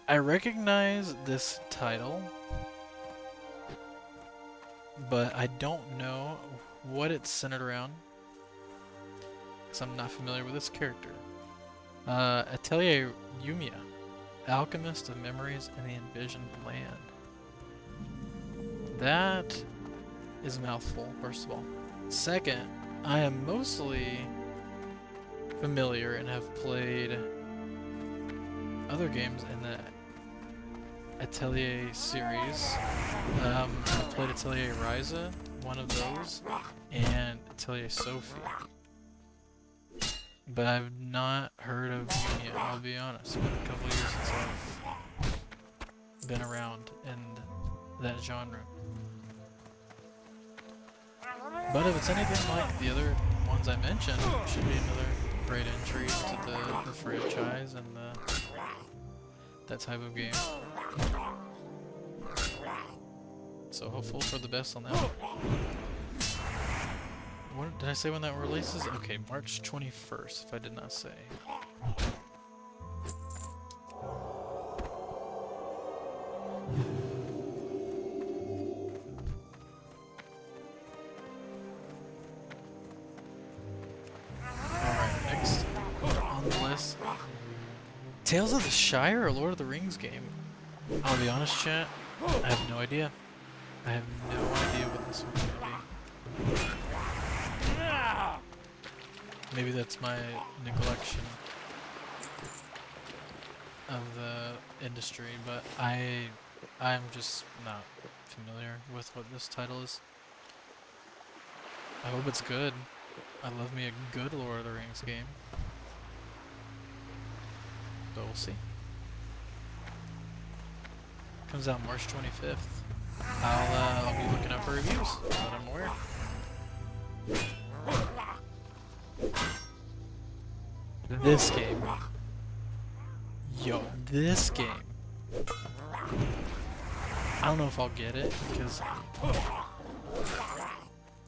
I recognize this title, but I don't know what it's centered around because I'm not familiar with this character. Atelier Yumiya, Alchemist of Memories in the Envisioned Land. That is a mouthful, first of all. Second, I am mostly familiar and have played other games in the Atelier series. I've played Atelier Ryza, one of those, and Atelier Sophie. But I've not heard of Yumiya, I'll be honest. It's been a couple years since I've been around in that genre. But if it's anything like the other ones I mentioned, it should be another great entry into the franchise and that type of game. So hopeful for the best on that one. What, did I say when that releases? Okay, March 21st, if I did not say. Alright, next on the list. Tales of the Shire or Lord of the Rings game? I'll be honest, chat, I have no idea. I have no idea what this one's gonna be. Maybe that's my neglection of the industry, but I'm just not familiar with what this title is. I hope it's good. I love me a good Lord of the Rings game. But we'll see. Comes out March 25th. I'll be looking up for reviews so that I'm aware. This game. Yo, this game. I don't know if I'll get it because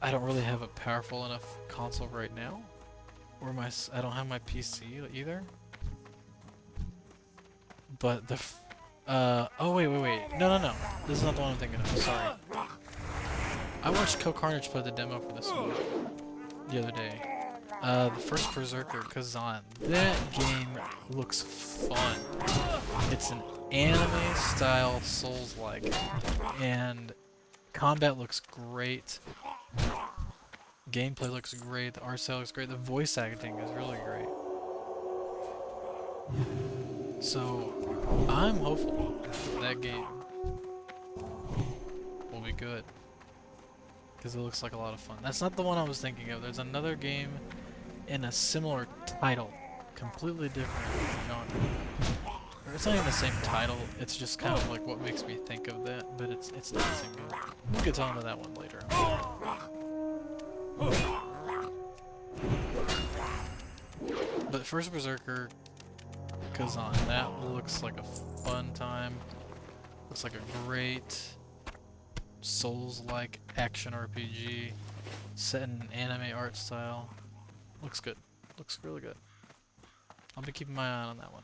I don't really have a powerful enough console right now. Or I don't have my PC either. But the oh wait. No. This is not the one I'm thinking of. Sorry. I watched Carnage play the demo for this one the other day. The first Berserker, Kazan. That game looks fun. It's an anime-style Souls-like, and combat looks great. Gameplay looks great. The art style looks great. The voice acting is really great. So, I'm hopeful that game will be good. Because it looks like a lot of fun. That's not the one I was thinking of. There's another game in a similar title. Completely different genre. Or it's not even the same title. It's just kind of like what makes me think of that. But it's not the same game. We'll get on to that one later. But first Berserker Kazan, that looks like a fun time. Looks like a great Souls-like action RPG set in an anime art style. Looks good. Looks really good. I'll be keeping my eye on that one.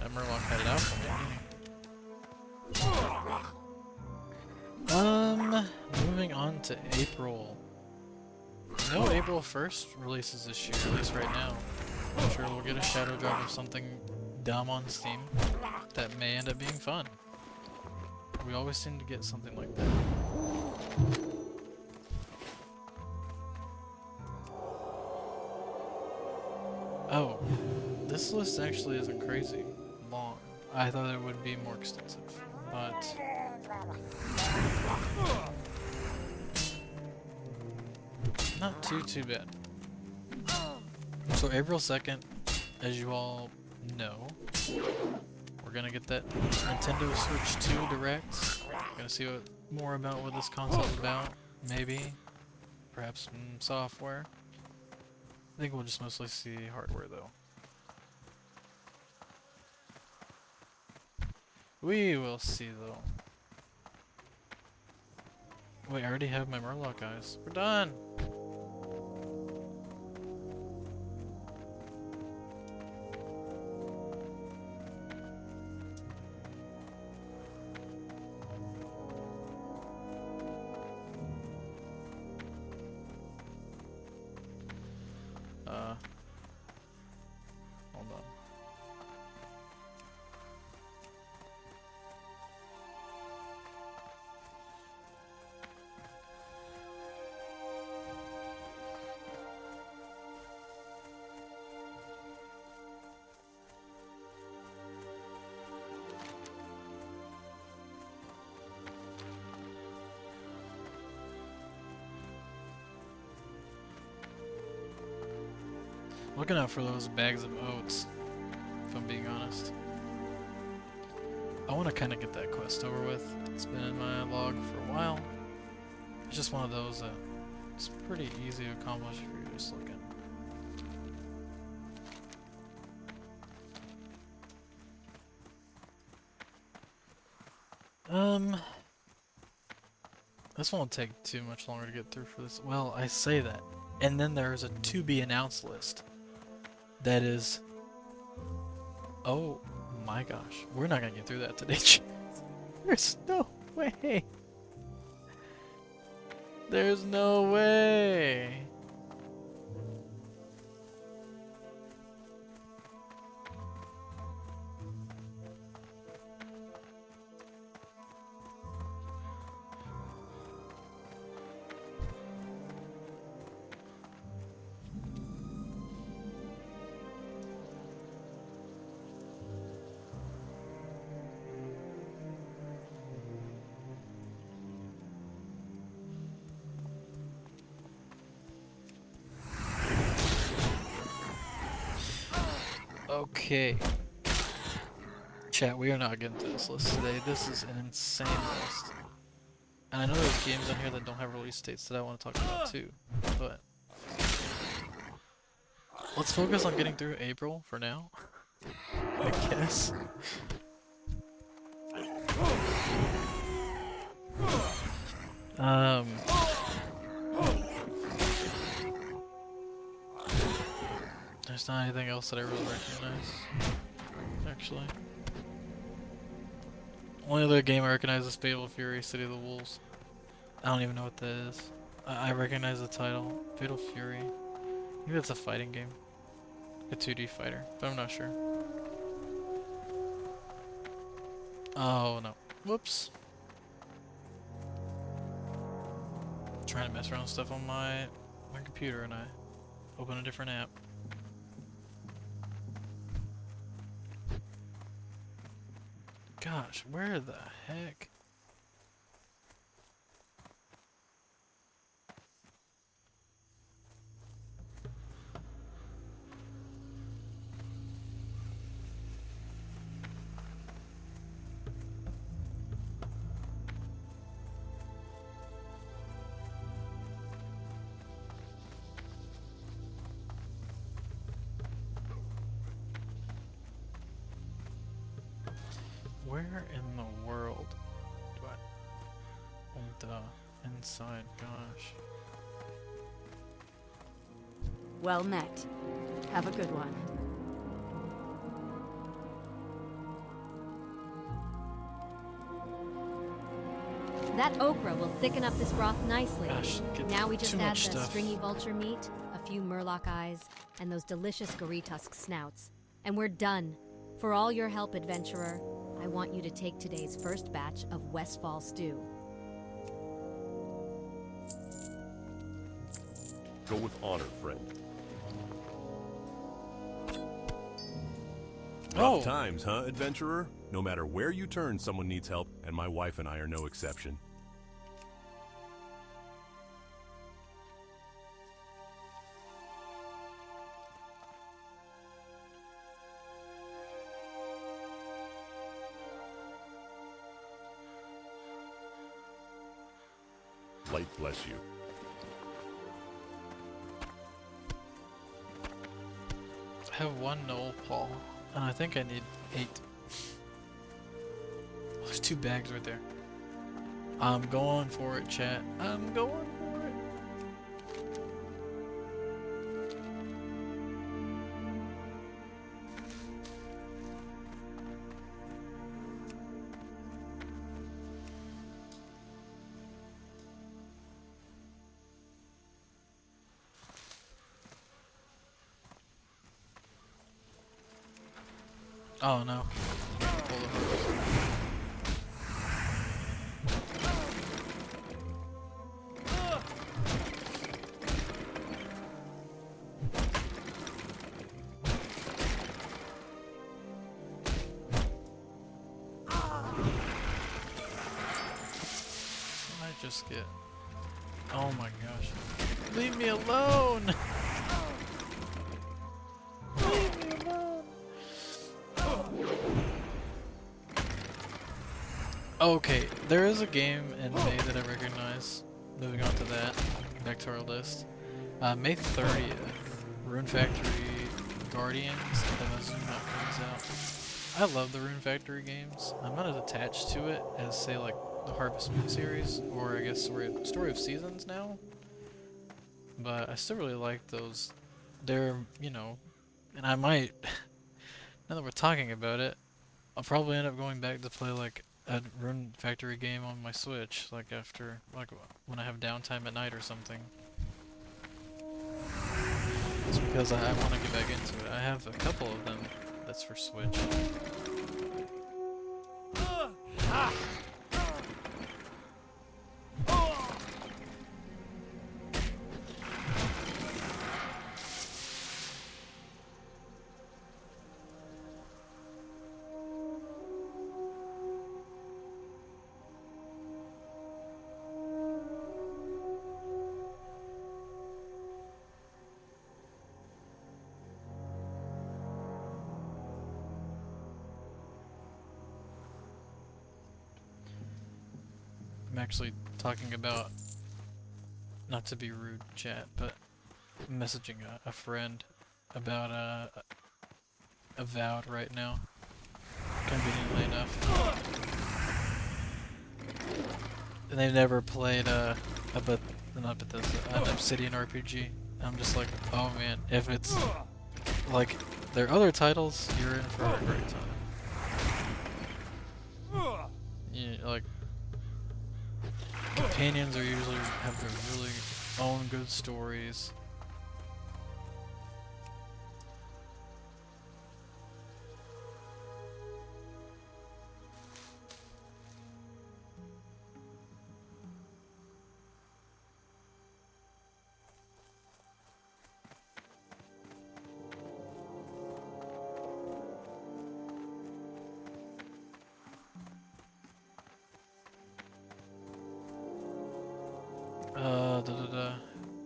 That Murloc had it out for me. Moving on to April. No, April 1st releases this year, at least right now. I'm sure we'll get a shadow drop of something dumb on Steam that may end up being fun. We always seem to get something like that. Oh, This list actually isn't crazy long. I thought it would be more extensive, but not too bad. So April 2nd, as you all know, we're gonna get that Nintendo Switch 2 Direct. We're gonna see more about what this console's about, maybe. Perhaps some software. I think we'll just mostly see hardware though. We will see though. Wait, I already have my Murloc eyes. We're done! Hold on. Looking out for those bags of oats, if I'm being honest. I want to kind of get that quest over with. It's been in my log for a while. It's just one of those that it's pretty easy to accomplish if you're just looking. This won't take too much longer to get through for this. Well, I say that. And then there's a to be announced list. That is... Oh my gosh. We're not gonna get through that today. There's no way. There's no way. Okay. Chat, we are not getting to this list today. This is an insane list. And I know there's games on here that don't have release dates that I want to talk about too. But let's focus on getting through April for now. I guess. There's not anything else that I really recognize, actually. Only other game I recognize is Fatal Fury, City of the Wolves. I don't even know what that is. I recognize the title, Fatal Fury. I think that's a fighting game. A 2D fighter, but I'm not sure. Oh no. Whoops. Trying to mess around with stuff on my computer and I open a different app. Gosh, where the heck? Where in the world do I... Oh, duh. Inside, gosh. Well met. Have a good one. That okra will thicken up this broth nicely. Gosh, get Now we just too add much the stuff. stringy vulture meat, a few murloc eyes, and those delicious gori tusk snouts. And we're done. For all your help, adventurer, I want you to take today's first batch of Westfall stew. Go with honor, friend. Rough Oh, times, huh, adventurer? No matter where you turn, someone needs help, and my wife and I are no exception. Light bless you. I have one Noel Paul, and I think I need 8. There's 2 bags right there. I'm going for it, chat. I'm going for it. Oh no. Pull the hose. I just get. Oh my gosh. Leave me alone! Leave me alone! Okay, there is a game in May that I recognize. Moving on to that, back to our list. May 30th, Rune Factory Guardians of Azuma comes out. I love the Rune Factory games. I'm not as attached to it as, say, like the Harvest Moon series, or I guess Story of Seasons now. But I still really like those. They're, you know, and I might, now that we're talking about it, I'll probably end up going back to play like a Rune Factory game on my Switch, like after, like when I have downtime at night or something. It's because I want to get back into it. I have a couple of them that's for Switch. I'm actually talking about, not to be rude, chat, but messaging a friend about Avowed right now, conveniently enough. And they've never played not Bethesda, an Obsidian RPG. I'm just like, oh man, if it's like their other titles, you're in for a great time. Yeah, like companions are usually have their really own good stories.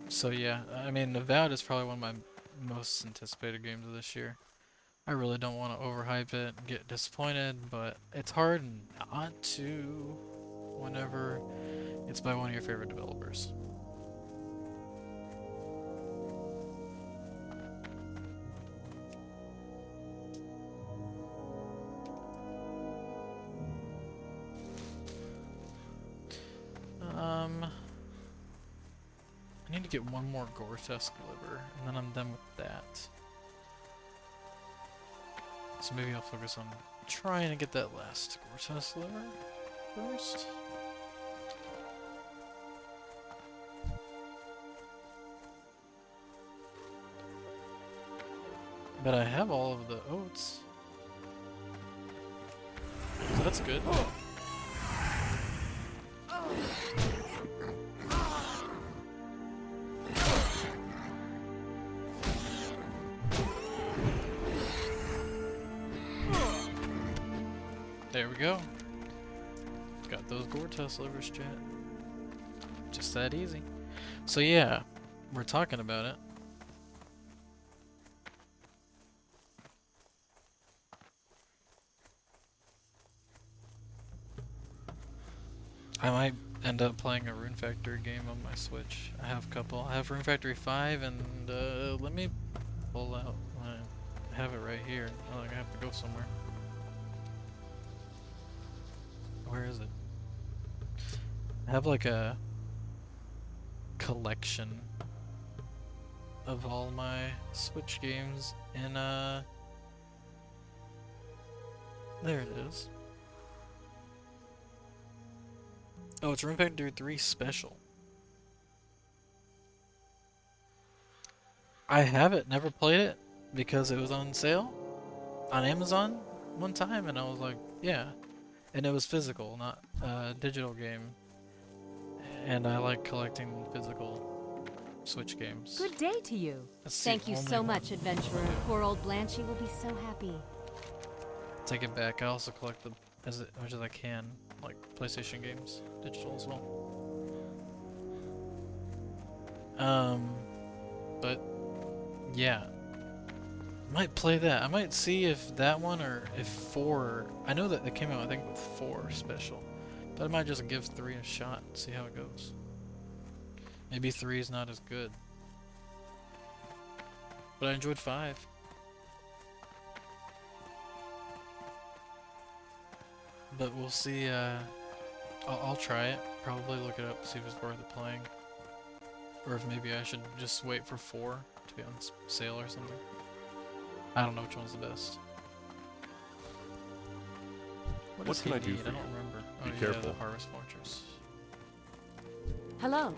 So yeah, I mean, Avowed is probably one of my most anticipated games of this year. I really don't want to overhype it and get disappointed, but it's hard not to whenever it's by one of your favorite developers. I need to get one more Gore-Tusk liver, and then I'm done with that. So maybe I'll focus on trying to get that last Gore-Tusk liver first. But I have all of the oats. So that's good. go. Got those Gore-Tuss livers, chat. Just that easy. So yeah, we're talking about it. I might end up playing a Rune Factory game on my Switch. I have a couple. I have Rune Factory 5 and let me pull out I have it right here. Oh, I have to go somewhere. Where is it? I have like a collection of all my Switch games in there it is. Oh, it's Rune Factory 3 Special. I have it, never played it because it was on sale on Amazon one time and I was like, yeah. And it was physical, not a digital game. And I like collecting physical Switch games. Good day to you. Thank you so much, adventurer. Poor old Blanchy will be so happy. Take it back. I also collect them as much as I can, like PlayStation games, digital as well. But yeah, might play that. I might see if that one or if 4. I know that they came out, I think, with 4 special, but I might just give 3 a shot and see how it goes. Maybe 3 is not as good, but I enjoyed 5. But we'll see. I'll try it. Probably look it up, see if it's worth it playing, or if maybe I should just wait for 4 to be on sale or something. I don't know which one's the best. What does can he I do need? for I you? don't remember. Be Oh careful. yeah, the harvest launchers. Hello.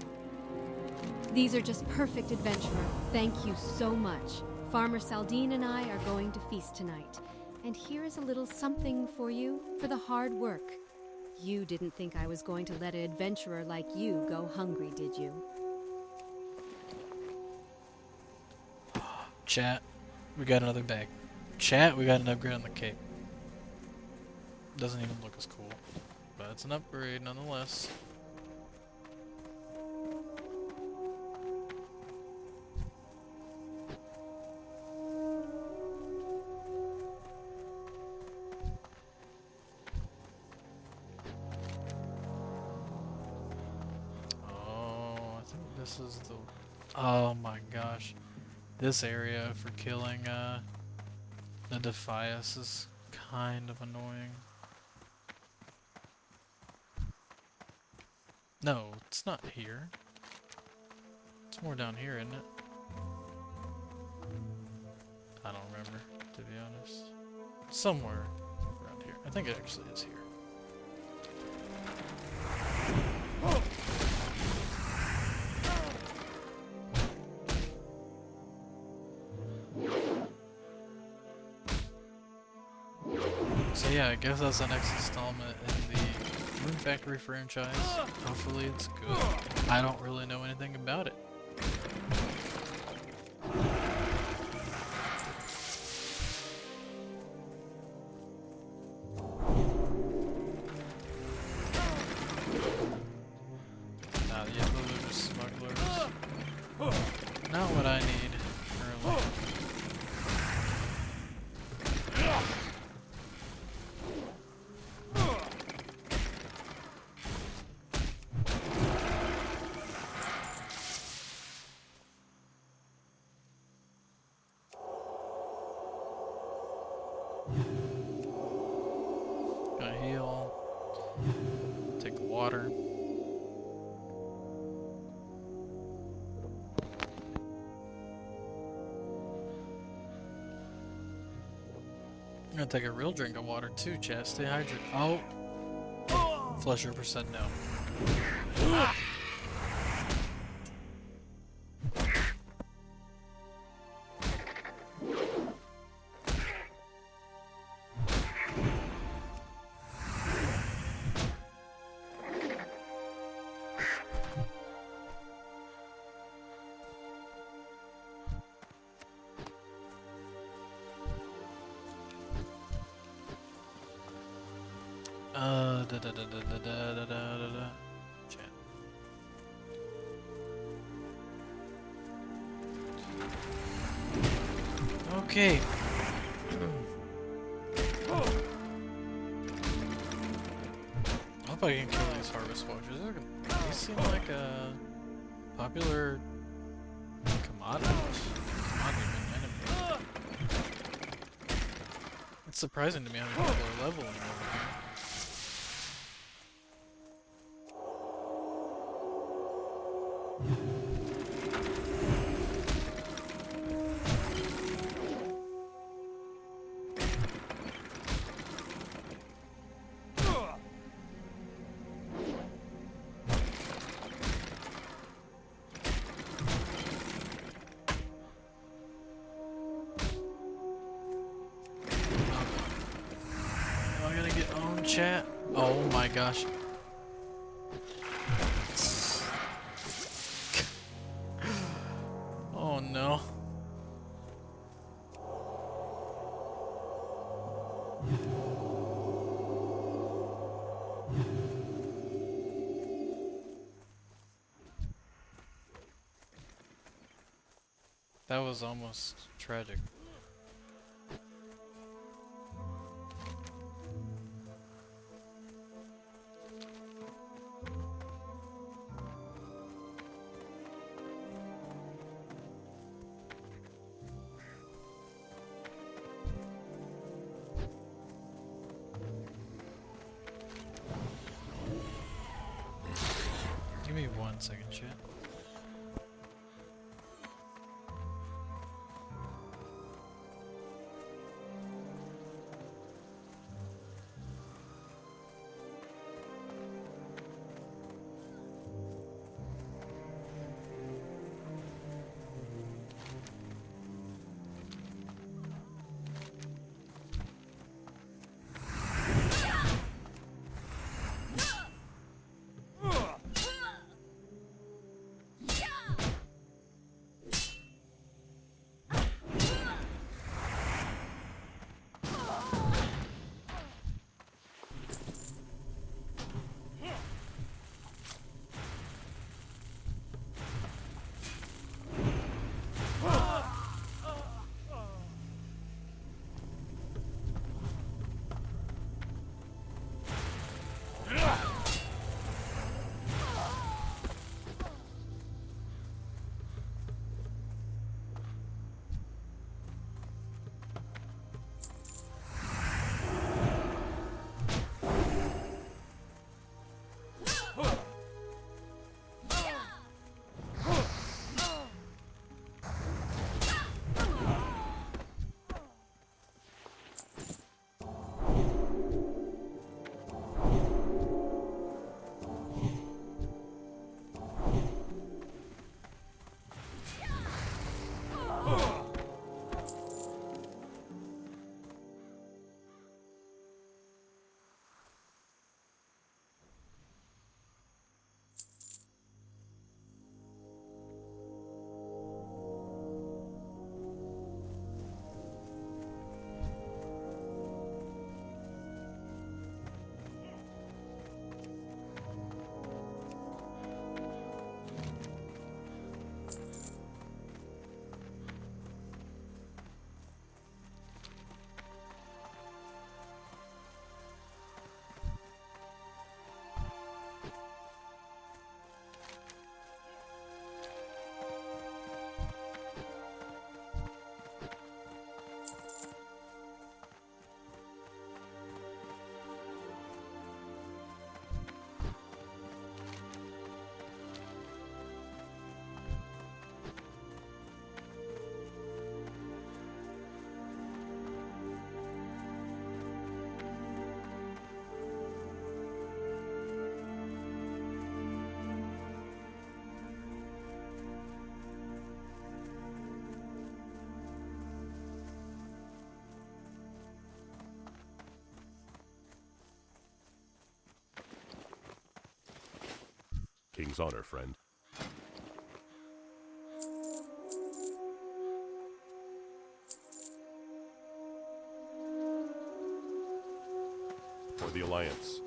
These are just perfect, adventurer. Thank you so much. Farmer Saldine and I are going to feast tonight. And here is a little something for you for the hard work. You didn't think I was going to let an adventurer like you go hungry, did you? Chat, we got another bag. Chat, we got an upgrade on the cape. Doesn't even look as cool, but it's an upgrade nonetheless. Oh, I think this is the... Oh my gosh. This area for killing the Defias is kind of annoying. No, it's not here. It's more down here, isn't it? I don't remember, to be honest. Somewhere around here. I think it actually is here. So yeah, I guess that's the next installment in the Rune Factory franchise. Hopefully it's good. I don't really know anything about it. Yeah, those are just smugglers. Not what I need currently. Gonna heal. Take the water. I'm gonna take a real drink of water too, chat. Stay hydrated. Oh! Flush your percent no. da da da da da da. Chat. Okay. I hope I can kill these harvest watchers. They seem like a popular commodity enemy. It's surprising to me how many people are leveling over here. Am I gonna get owned, chat? Oh my gosh. Oh no. That was almost tragic. Give me 1 second, chat. King's honor, friend. For the Alliance.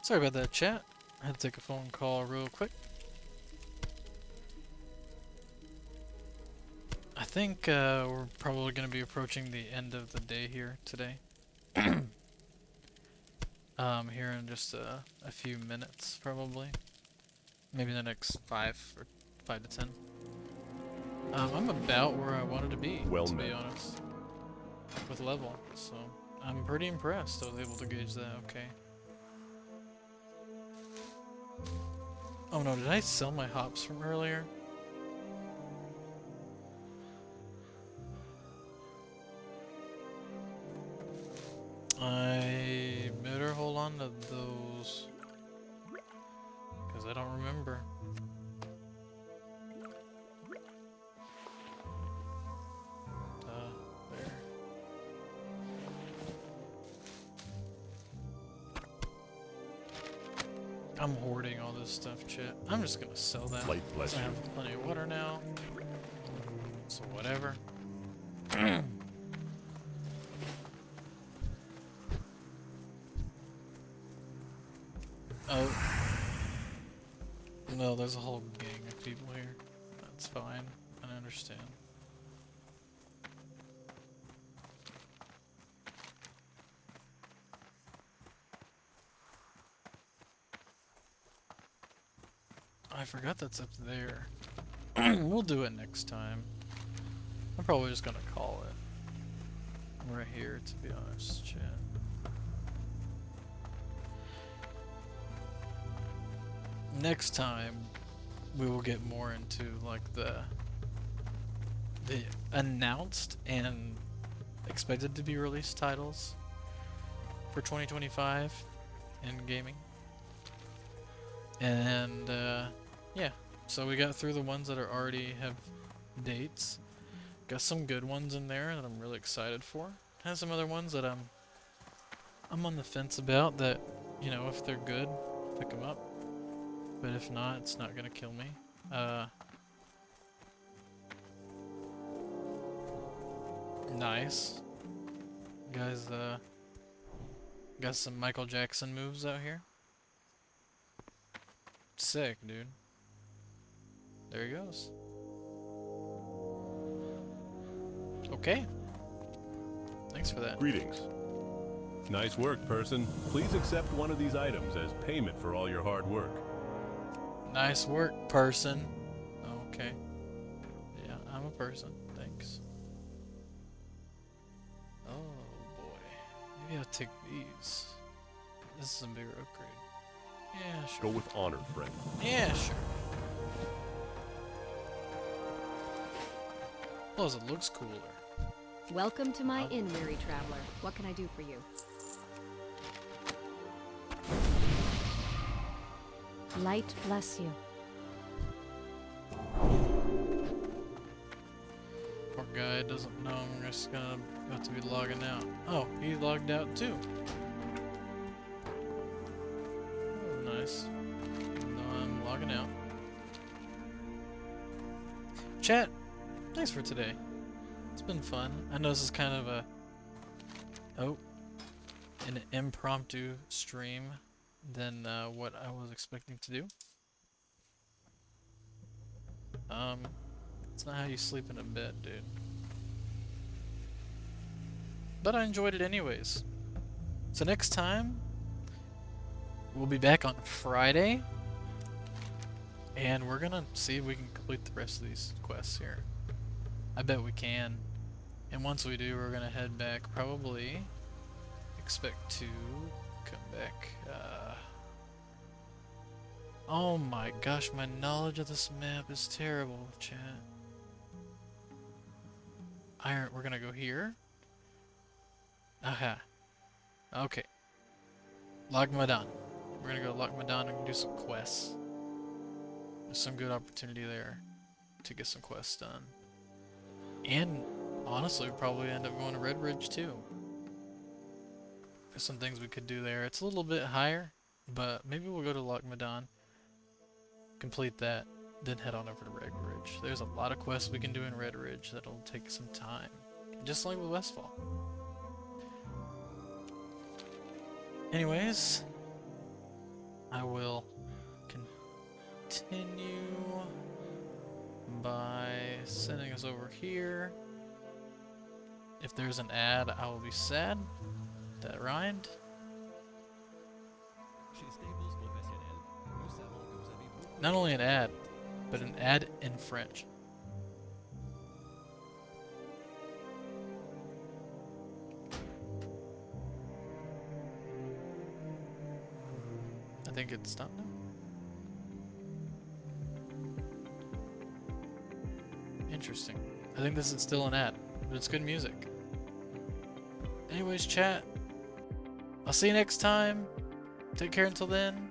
Sorry about that, chat. I had to take a phone call real quick. I think we're probably going to be approaching the end of the day here today. Here in just a few minutes, probably. Maybe the next 5 or 5 to 10. I'm about where I wanted to be, Well to be met. honest, with level. So I'm pretty impressed. I was able to gauge that. Okay. Oh no, did I sell my hops from earlier? I better hold on to those, because I don't remember. There. I'm hoarding all this stuff, chat. I'm just gonna sell that. Light bless I you. have plenty of water now, so whatever. Oh. No, there's a whole gang of people here. That's fine. I understand. I forgot that's up there. We'll do it next time. I'm probably just gonna call it right here, to be honest, chat. Next time, we will get more into like the announced and expected to be released titles for 2025 in gaming. And yeah, so we got through the ones that are already have dates. Got some good ones in there that I'm really excited for. Has some other ones that I'm on the fence about that, you know, if they're good, pick them up. But if not, it's not gonna kill me. Nice. Guys, got some Michael Jackson moves out here. Sick, dude. There he goes. Okay. Thanks for that. Greetings. Nice work, person. Please accept one of these items as payment for all your hard work. Nice work, person. Okay. Yeah, I'm a person. Thanks. Oh boy. Maybe I'll take these. This is a bigger upgrade. Yeah, sure. Go with honor, friend. Yeah, sure. Plus, it looks cooler. Welcome to my inn, weary traveler. What can I do for you? Light bless you. Poor guy doesn't know I'm just gonna have to be logging out. Oh, he logged out too. Oh, nice. No, I'm logging out. Chat, thanks for today. It's been fun. I know this is kind of an impromptu stream than what I was expecting to do. It's not how you sleep in a bed, dude. But I enjoyed it anyways. So next time, we'll be back on Friday, and we're gonna see if we can complete the rest of these quests here. I bet we can. And once we do, we're gonna head back, probably expect to come back, oh my gosh, my knowledge of this map is terrible, chat. We're gonna go here. Aha. Okay. Lagmadan. We're gonna go to Lagmadan and do some quests. There's some good opportunity there to get some quests done. And honestly, we'll probably end up going to Red Ridge too. There's some things we could do there. It's a little bit higher, but maybe we'll go to Lagmadan, complete that, then head on over to Red Ridge. There's a lot of quests we can do in Red Ridge that'll take some time, just like with Westfall. Anyways, I will continue by sending us over here. If there's an ad, I will be sad. That rhymed. Not only an ad, but an ad in French. I think it's stopped now. Interesting. I think this is still an ad, but it's good music. Anyways, chat. I'll see you next time. Take care until then.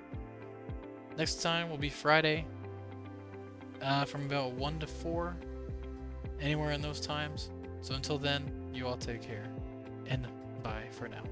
Next time will be Friday. From about 1 to 4. Anywhere in those times. So until then, you all take care. And bye for now.